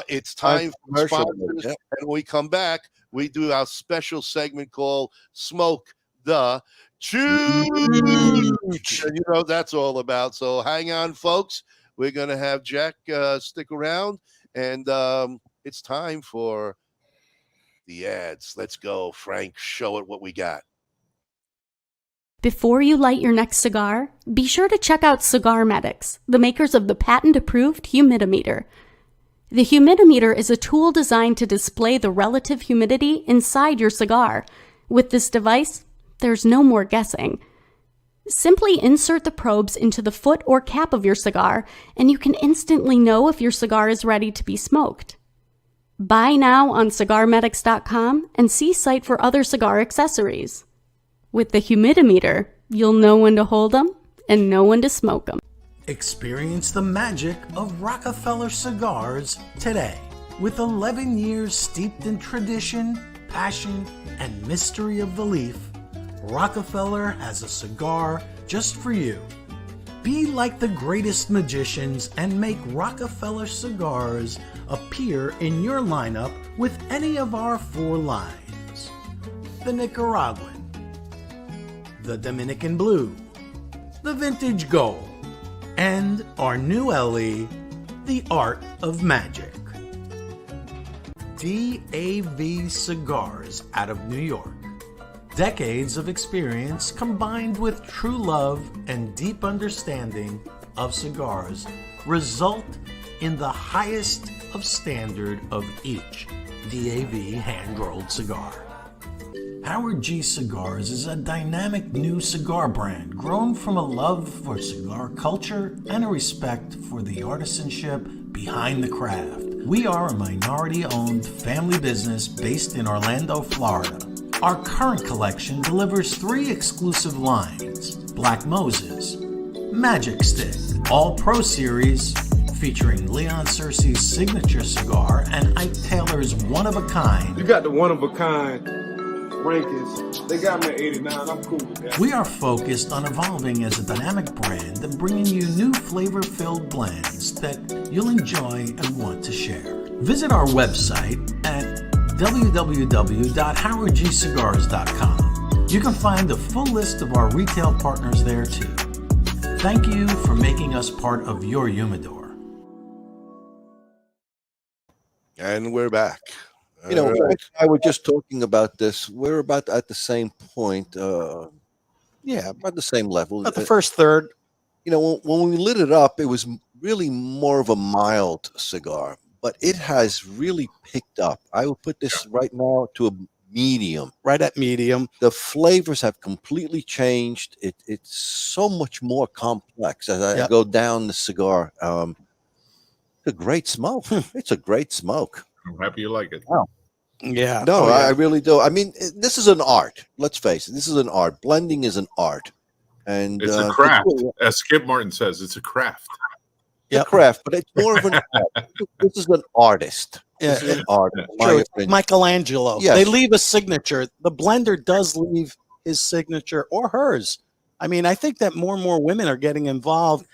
It's time for sponsors, and when we come back, we do our special segment called "Smoke the Chooch." And you know what that's all about. So hang on, folks. We're gonna have Jack stick around, and it's time for the ads. Let's go, Frank. Show it what we got. Before you light your next cigar, be sure to check out Cigar Medics, the makers of the patent-approved humidimeter. The humidimeter is a tool designed to display the relative humidity inside your cigar. With this device, there's no more guessing. Simply insert the probes into the foot or cap of your cigar, and you can instantly know if your cigar is ready to be smoked. Buy now on cigarmedics.com and see site for other cigar accessories. With the humidimeter, you'll know when to hold them and know when to smoke them. Experience the magic of Rockefeller Cigars today. With 11 years steeped in tradition, passion, and mystery of the leaf, Rockefeller has a cigar just for you. Be like the greatest magicians and make Rockefeller Cigars appear in your lineup with any of our 4 lines. The Nicaraguan, the Dominican Blue, the Vintage Gold, and our new LE, The Art of Magic. DAV Cigars out of New York. Decades of experience combined with true love and deep understanding of cigars result in the highest of standard of each DAV hand-rolled cigar. Howard G Cigars is a dynamic new cigar brand grown from a love for cigar culture and a respect for the artisanship behind the craft. We are a minority-owned family business based in Orlando, Florida. Our current collection delivers 3 exclusive lines: Black Moses, Magic Stick, All Pro Series, featuring Leon Searcy's signature cigar and Ike Taylor's one-of-a-kind. You got the one-of-a-kind rankings. They got me at 89. I'm cool with that. We are focused on evolving as a dynamic brand and bringing you new flavor-filled blends that you'll enjoy and want to share. Visit our website at www.howardgcigars.com. You can find a full list of our retail partners there too. Thank you for making us part of your humidor. And we're back. You know, I was just talking about this. We're about at the same point. About the same level. At the first third. You know, when we lit it up, it was really more of a mild cigar, but it has really picked up. I would put this right now to a medium. Right at medium. The flavors have completely changed. It's so much more complex as I go down the cigar. It's a great smoke. It's a great smoke. I'm happy you like it. Oh. Yeah. No, I really do. I mean, this is an art. Let's face it. This is an art. Blending is an art. And it's a craft. As Skip Martin says, it's a craft. It's a craft, but it's more of an art. This is an artist. Yeah, this is an art. True. Michelangelo. Yes. They leave a signature. The blender does leave his signature or hers. I mean, I think that more and more women are getting involved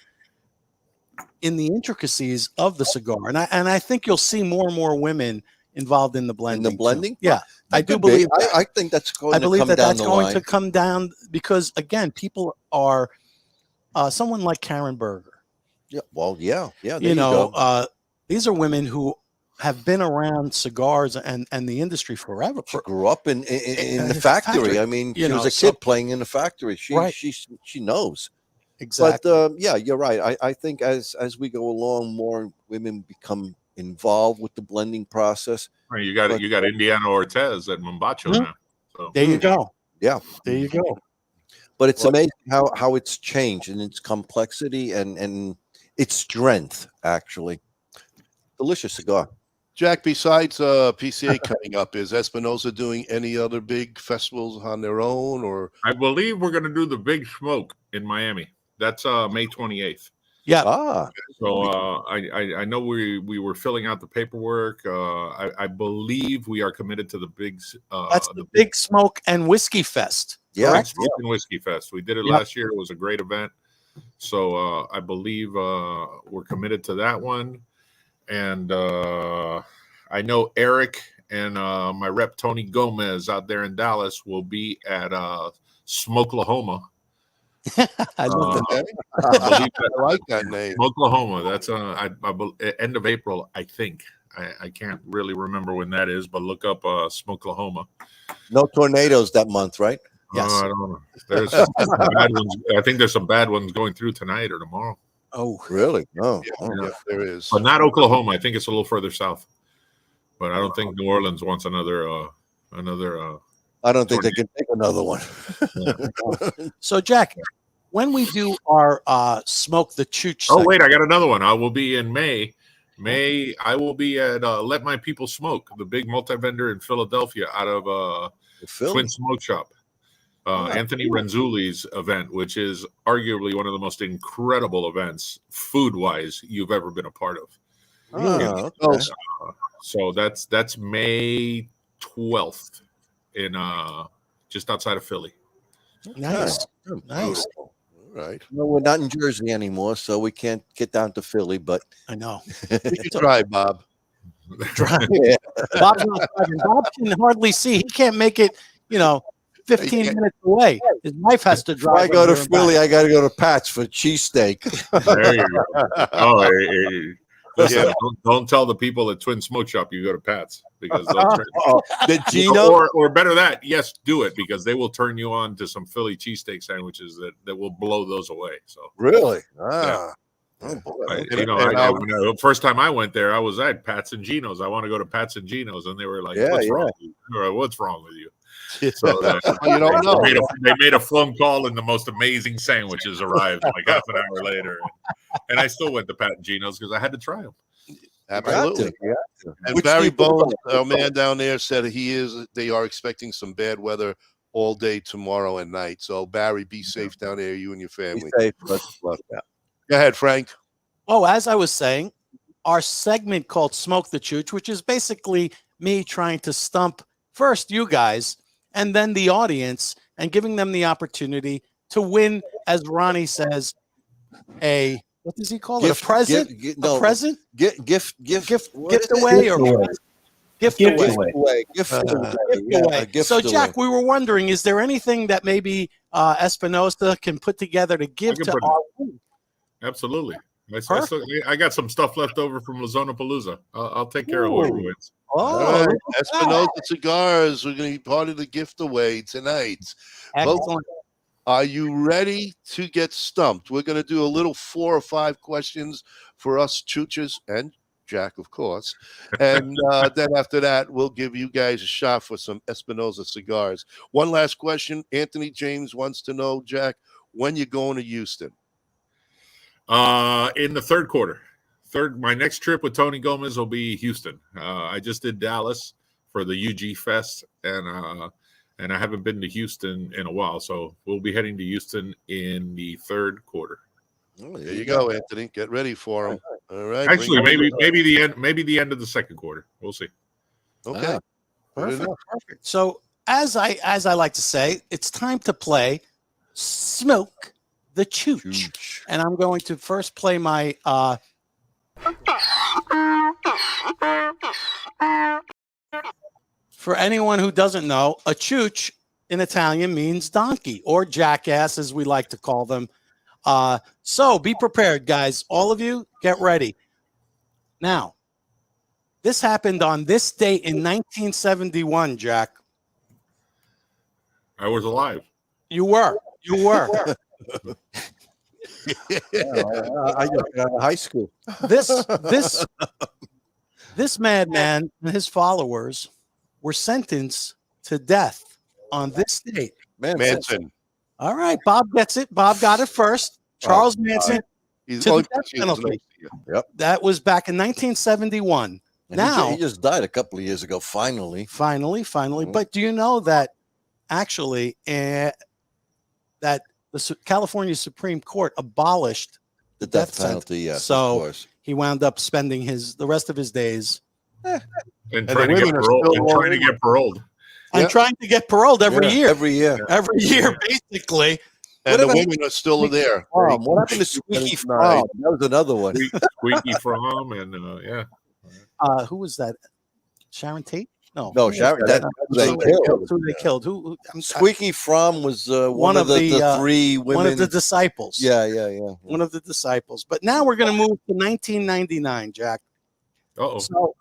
in the intricacies of the cigar. And I think you'll see more and more women involved in the blending. In the blending? Yeah. I do believe I think that's going I believe to come that down that's the going line. to come down because, again, people are someone like Karen Berger. Yeah, well, yeah. There you know, go. These are women who have been around cigars and the industry forever. She grew up in the factory. I mean, she was a kid playing in the factory. She knows. Exactly. But yeah, you're right. I think as we go along, more women become involved with the blending process. Right, you got Indiana Ortez at Mombacho now. So. There you go. Yeah, there you go. But it's amazing how it's changed in its complexity and its strength. Actually, delicious cigar. Jack, besides PCA coming up, is Espinosa doing any other big festivals on their own? Or I believe we're going to do the Big Smoke in Miami. That's May 28th. Yeah. So I know we were filling out the paperwork. I believe we are committed to the big. That's the Big Smoke and Whiskey Fest. Yeah, Big Smoke and Whiskey Fest. We did it last year. It was a great event. So I believe we're committed to that one. And I know Eric and my rep Tony Gomez out there in Dallas will be at Smokelahoma. I love that name. I like that name. Smokelahoma. That's end of April, I think. I can't really remember when that is, but look up Smokelahoma. No tornadoes that month, right? Yes. I don't know. There's some bad ones. I think there's some bad ones going through tonight or tomorrow. Oh, really? Oh, yeah, there is. But not Oklahoma. I think it's a little further south. But I don't think New Orleans wants another. I don't think they can take another one. So, Jack, when we do our Smoke the Chooch Oh, wait, I got another one. I will be in May. I will be at Let My People Smoke, the big multi-vendor in Philadelphia out of Twin Smoke Shop. Anthony Renzulli's event, which is arguably one of the most incredible events food-wise you've ever been a part of. Okay. So that's May 12th in just outside of Philly. Nice. Nice. All right. Well, we're not in Jersey anymore, so we can't get down to Philly, but I know. We should try, Bob. Yeah. Bob's not driving. Bob can hardly see. He can't make it, 15 minutes away. His wife has to drive. If I go to Philly, I got to go to Pat's for cheesesteak. There you go. Oh, listen, don't tell the people at Twin Smoke Shop you go to Pat's because the Gino, or better that, yes, do it because they will turn you on to some Philly cheesesteak sandwiches that will blow those away. So really, yeah. Oh, boy. The first time I went there, I was at Pat's and Gino's. I want to go to Pat's and Gino's, and they were like, "What's wrong with you? What's wrong with you?" So you don't know. They made a phone call, and the most amazing sandwiches arrived like half an hour later. And I still went to Pat and Gino's because I had to try them. Absolutely. Yeah. And Barry Bones, our man down there, said they are expecting some bad weather all day tomorrow and night. So Barry, be safe down there, you and your family. Be safe. Go ahead, Frank. Oh, as I was saying, our segment called Smoke the Chooch, which is basically me trying to stump first you guys and then the audience and giving them the opportunity to win, as Ronnie says, what does he call it? A present? A present? Gift away or gift away. Gift away. So, Jack, we were wondering, is there anything that maybe Espinosa can put together to give to our win? Absolutely. I got some stuff left over from Lazona Palooza. I'll take care of whoever wins. All right. Espinosa Cigars. We're going to be part of the gift away tonight. Excellent. Are you ready to get stumped? We're going to do a little 4 or 5 questions for us chooches and Jack, of course. And then after that, we'll give you guys a shot for some Espinosa cigars. One last question. Anthony James wants to know, Jack, when you're going to Houston? In the third quarter. My next trip with Tony Gomez will be Houston. I just did Dallas for the UG Fest, and I haven't been to Houston in a while, so we'll be heading to Houston in the third quarter. Oh, there you go, Anthony. Get ready for him. All right. Actually, maybe the end of the second quarter. We'll see. Okay. Perfect. So as I like to say, it's time to play Smoke the Chooch. And I'm going to first play my for anyone who doesn't know, a chooch in Italian means donkey or jackass, as we like to call them. So be prepared, guys. All of you, get ready. Now, This happened on this date in 1971, Jack. I was alive. You were. I just got out of high school. This madman and his followers were sentenced to death on this date. Manson. All right, Bob gets it. Bob got it first. Charles Manson He's to only the death penalty. Yep. That was back in 1971. And Now he just died a couple of years ago. Finally. But do you know that actually that the California Supreme Court abolished The death penalty, yes, so of course. he wound up spending the rest of his days And trying to get paroled. I'm trying to get paroled every year. Every year, basically. And the women are still there. What happened to Squeaky Fromm? That was another one. Squeaky Fromm and yeah. Who was that? Sharon Tate? No, Sharon. That's who they killed. Who? Squeaky Fromm was one of the three women. One of the disciples. Yeah. One of the disciples. But now we're going to move to 1999, Jack. Uh-oh. So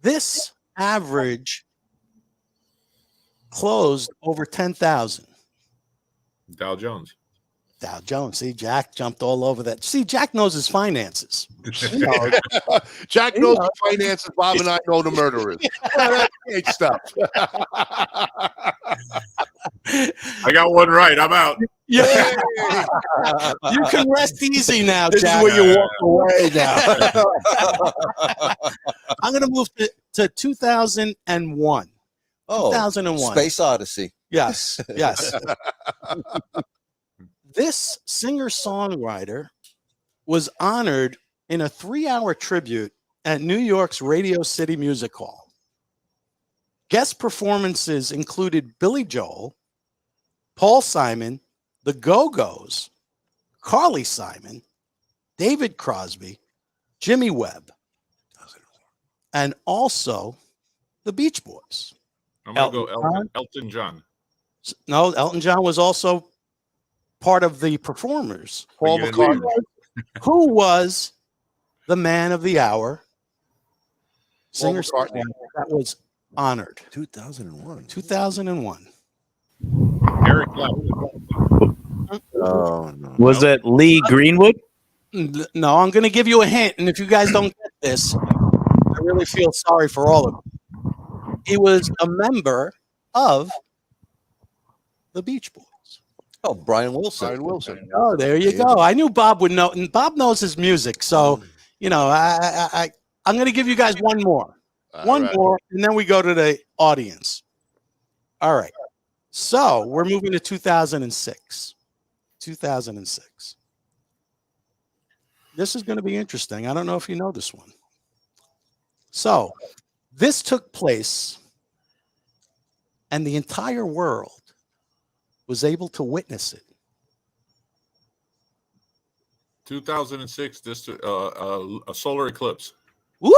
this average closed over 10,000. Dow Jones. See, Jack jumped all over that. See, Jack knows his finances. Jack knows the finances. Bob and I know the murderers. That's great stuff. I got one right. I'm out. Yeah. You can rest easy now, This Jack. is where you walk away now. I'm going to move to 2001. Oh, 2001. Space Odyssey. Yes. This singer-songwriter was honored in a 3-hour tribute at New York's Radio City Music Hall. Guest performances included Billy Joel, Paul Simon, the Go-Go's, Carly Simon, David Crosby, Jimmy Webb, and also the Beach Boys. I'm going to go Elton John. No, Elton John was also part of the performers. Paul McCartney. Who was the man of the hour? Singer McCartney. that was honored. 2001. Eric Clapton. Oh, no. Was it Lee Greenwood? No, I'm going to give you a hint, and if you guys don't get this, I really feel sorry for all of you. He was a member of the Beach Boys. Oh, Brian Wilson. Oh, there you go. I knew Bob would know, and Bob knows his music. So, I'm going to give you guys one more. One more, and then we go to the audience. All right. So we're moving to 2006. 2006. This is going to be interesting. I don't know if you know this one. So this took place, and the entire world was able to witness it. 2006, a solar eclipse. Woo!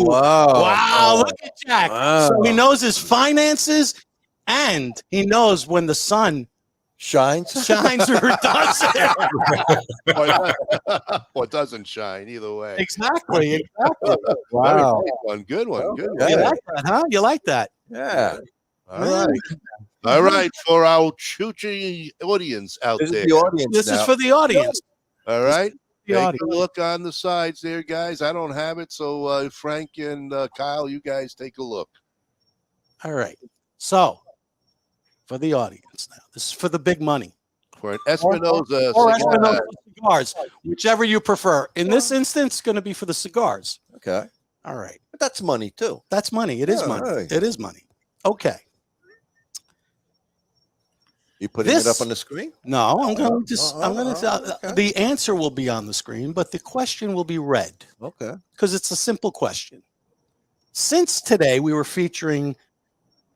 Wow! Look at Jack. Wow. So he knows his finances, and he knows when the sun shines or doesn't. Or doesn't shine, either way. Exactly. Wow. Good one. You like that, huh? You like that? Yeah. All right. For our choochie audience out there. This is for the audience. All right. The Take audience. a look on the sides there, guys. I don't have it, so Frank and Kyle, you guys take a look. All right. So, for the audience now, this is for the big money. For an Espinosa or cigar. Espinosa cigars, whichever you prefer. In this instance, it's going to be for the cigars. Okay. All right. But that's money, too. That's money. It is money. Right. It is money. Okay. You putting it up on the screen? No, I'm going to. Okay. The answer will be on the screen, but the question will be read. Okay. Because it's a simple question. Since today we were featuring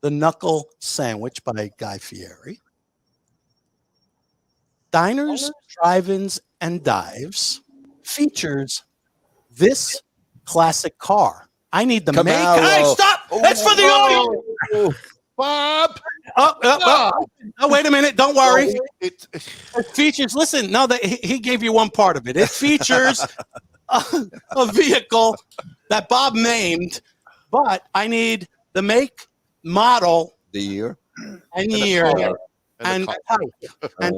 the Knuckle Sandwich by Guy Fieri, Diners, Drive-Ins, and Dives features this classic car. I need the make. Hey, stop! It's for the audience. Bob. Oh, wait a minute. Don't worry. It features. Listen, no, he gave you one part of it. It features a vehicle that Bob named, but I need the make, model, The year. and year, color. and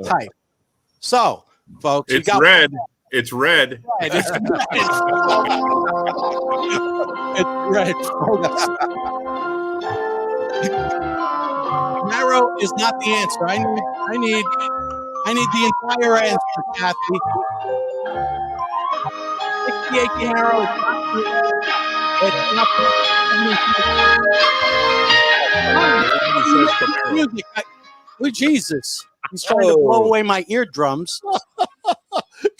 type. So, folks, we It's got red. It's red. It's red, folks. Camaro is not the answer. I need the entire answer, Kathy. 68 Camaro is not the music. Jesus. He's trying to blow away my eardrums.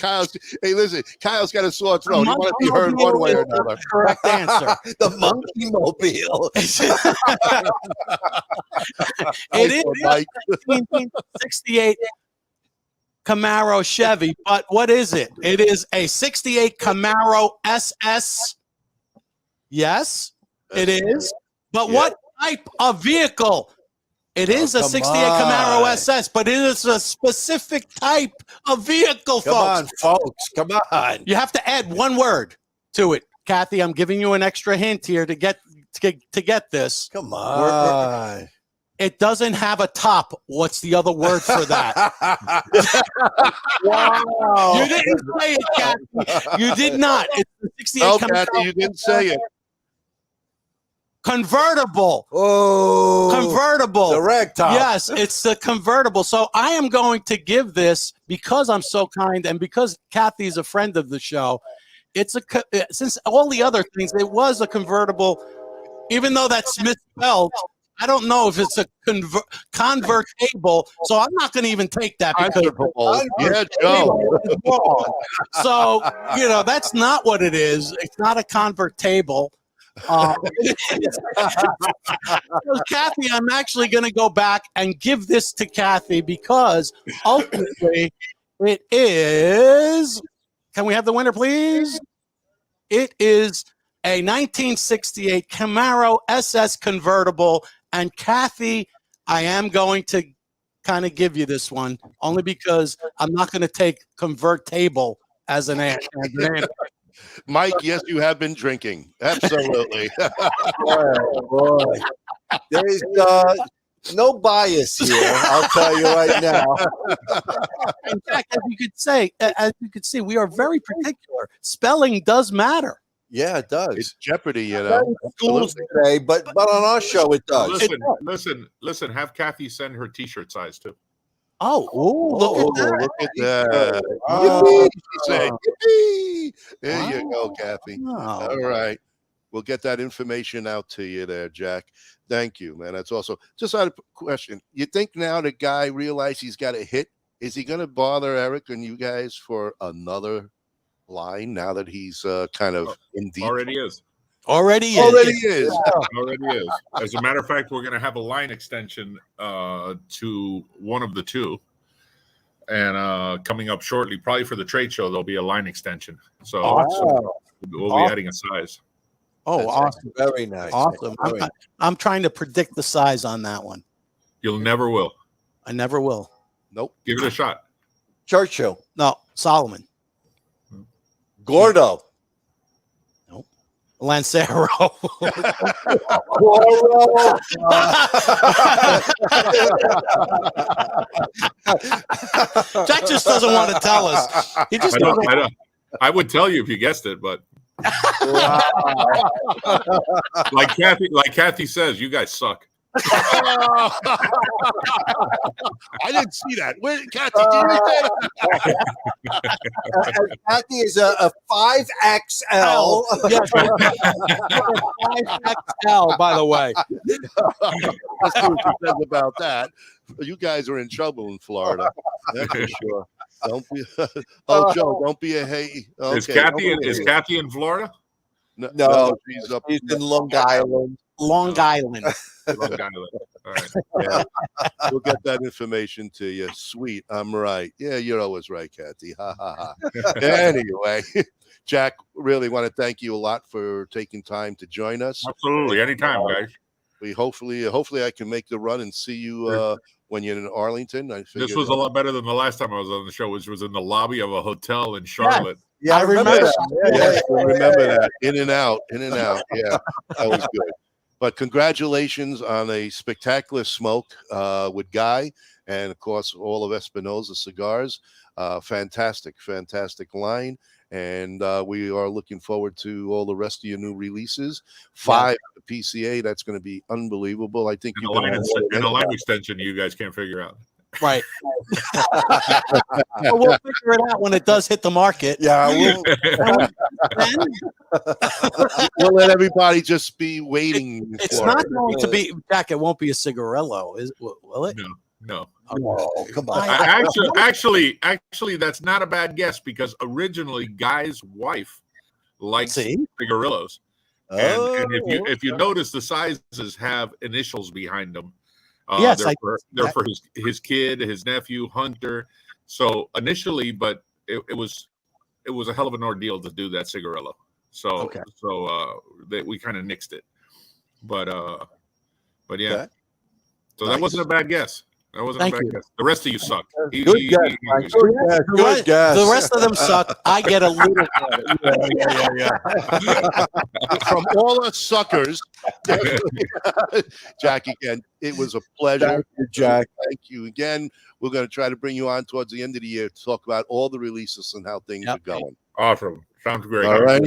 Hey, listen, Kyle's got a sore throat. He wants to be heard one way or another. Correct answer. The monkey mobile. It is 1968 Camaro Chevy, but what is it? It is a 68 Camaro SS. Yes, it is. But what type of vehicle? It is a 68 Camaro SS, but it is a specific type of vehicle, folks. Come on, folks. Come on. You have to add one word to it. Kathy, I'm giving you an extra hint here to get this. Come on. It doesn't have a top. What's the other word for that? Wow. You didn't say it, Kathy. You did not. It's the 68 No, Camaro. Kathy, you didn't say it. Convertible. Oh, Convertible. The ragtop. Yes, it's the convertible. So I am going to give this, because I'm so kind and because Kathy's a friend of the show, since all the other things, it was a convertible, even though that's misspelled. I don't know if it's a convertible, so I'm not going to even take that because yeah, Joe. So, that's not what it is. It's not a convertible. So, Kathy, I'm actually going to go back and give this to Kathy because ultimately it is. Can we have the winner, please? It is a 1968 Camaro SS convertible. And Kathy, I am going to kind of give you this one only because I'm not going to take convertible as an answer. Mike, yes, you have been drinking. Absolutely. Boy. There is no bias here, I'll tell you right now. In fact, as you could see, we are very particular. Spelling does matter. Yeah, it does. It's Jeopardy, Schools today, but on our show it does. Listen. Have Kathy send her T-shirt size too. Oh, look at that. Oh. Yippee. There you go, Kathy. Wow. All right. We'll get that information out to you there, Jack. Thank you, man. That's also just out of question. You think now the guy realized he's got a hit? Is he going to bother Eric and you guys for another line now that he's kind of in deep? Already is. Already is. As a matter of fact, we're going to have a line extension to one of the two. And coming up shortly, probably for the trade show, there'll be a line extension. So we'll be adding a size. Oh, That's awesome. Very nice. Awesome. I'm trying to predict the size on that one. You'll never will. I never will. Nope. Give it a shot. Churchill. No, Solomon. Gordo. Nope. Lancero. Jack just doesn't want to tell us. He just I would tell you if you guessed it, but like Kathy says, you guys suck. I didn't see that. Where, Kathy, did you read that? Kathy is a 5XL. Yes. 5XL, by the way. Let's see what she says about that. You guys are in trouble in Florida. That's for sure. Don't be. Joe, don't be a hey. Okay, is Kathy in Florida? No, she's in Long Island. Long Island. Long Island. All right. Yeah. We'll get that information to you. Sweet. I'm right. Yeah, you're always right, Kathy. Ha ha ha. Anyway, Jack, really want to thank you a lot for taking time to join us. Absolutely. Anytime, guys. We hopefully I can make the run and see you when you're in Arlington. This was a lot better than the last time I was on the show, which was in the lobby of a hotel in Charlotte. Yeah, I remember that. Yes, I remember that. In and out. Yeah, that was good. But congratulations on a spectacular smoke with Guy and, of course, all of Espinosa Cigars. Fantastic line. And we are looking forward to all the rest of your new releases. 5 at the PCA. That's going to be unbelievable. I think and a line extension you guys can't figure out. Right. Well, we'll figure it out when it does hit the market. Yeah, we'll let everybody just be waiting. It's not going to be, Jack, it won't be a cigarello, will it? No. Oh, come on. Actually, that's not a bad guess because originally Guy's wife likes cigarillos. And if you notice, the sizes have initials behind them. Yes, they're for his kid, his nephew, Hunter. So initially, but it was a hell of an ordeal to do that cigarillo. So we kind of nixed it. But yeah. Okay. So that wasn't a bad guess. That wasn't Thank a bad you. guess. The rest of you suck. Good guess. The rest of them suck. I get a little. From all us suckers, Jack, again, it was a pleasure. Thank you, Jack. Thank you again. We're going to try to bring you on towards the end of the year to talk about all the releases and how things are going. Awesome. Sounds great. All right.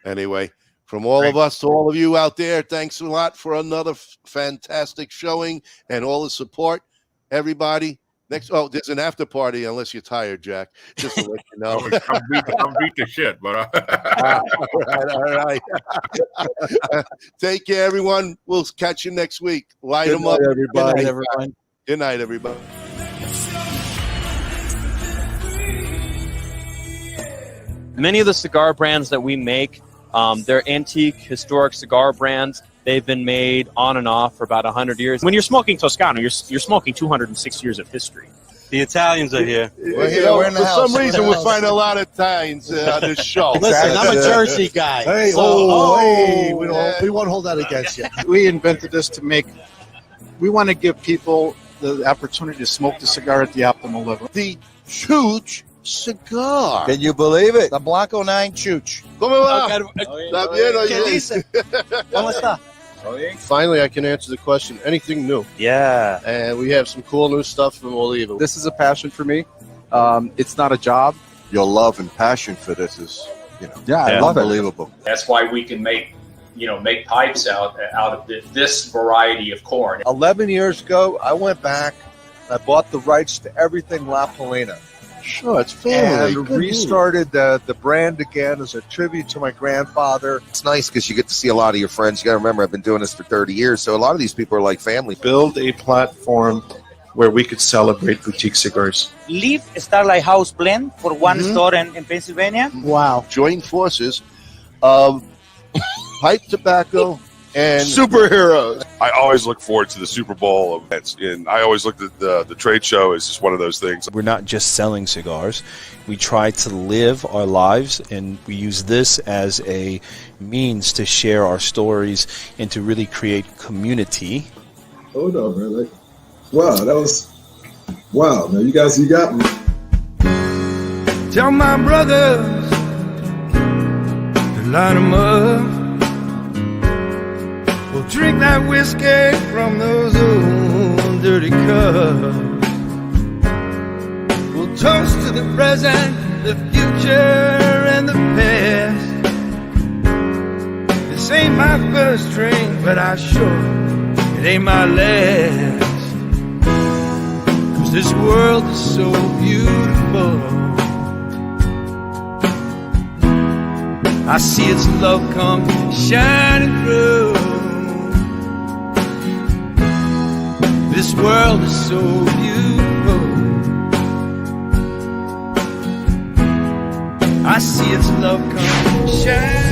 Anyway, from all of us to all of you out there, thanks a lot for another fantastic showing and all the support. Everybody, there's an after party unless you're tired, Jack. Just to let you know. I'm beat to shit, but all right. Take care, everyone. We'll catch you next week. Light them up, everybody. Good night, everyone. Good night, everybody. Many of the cigar brands that we make, they're antique, historic cigar brands. They've been made on and off for about 100 years. When you're smoking Toscano, you're smoking 206 years of history. The Italians are here. For some reason, we'll find a lot of Italians on this show. Listen, I'm a Jersey guy. Hey, we won't hold that against you. We invented this we want to give people the opportunity to smoke the cigar at the optimal level. The huge cigar. Can you believe it? The Blanco 9 Chuch. ¿Cómo va? ¿Está bien? ¿Qué dice? ¿Cómo está? Finally, I can answer the question. Anything new? Yeah. And we have some cool new stuff from Oliva. This is a passion for me. It's not a job. Your love and passion for this is, I love unbelievable. That's why we can make pipes out of this variety of corn. 11 years ago, I went back. I bought the rights to everything La Polina. Sure, it's family. And restarted the brand again as a tribute to my grandfather. It's nice because you get to see a lot of your friends. You got to remember, I've been doing this for 30 years, so a lot of these people are like family. Build a platform where we could celebrate boutique cigars. Leave Starlight House blend for one store in Pennsylvania. Wow. Join forces of pipe tobacco and superheroes. I always look forward to the Super Bowl events, and I always looked at the trade show as just one of those things. We're not just selling cigars. We try to live our lives, and we use this as a means to share our stories and to really create community. Hold on, man. Wow, man, you got me. Tell my brothers to line them up. We'll drink that whiskey from those old dirty cups. We'll toast to the present, the future, and the past. This ain't my first drink, but it ain't my last. 'Cause this world is so beautiful. I see its love come shining through. This world is so beautiful. I see its love come shining.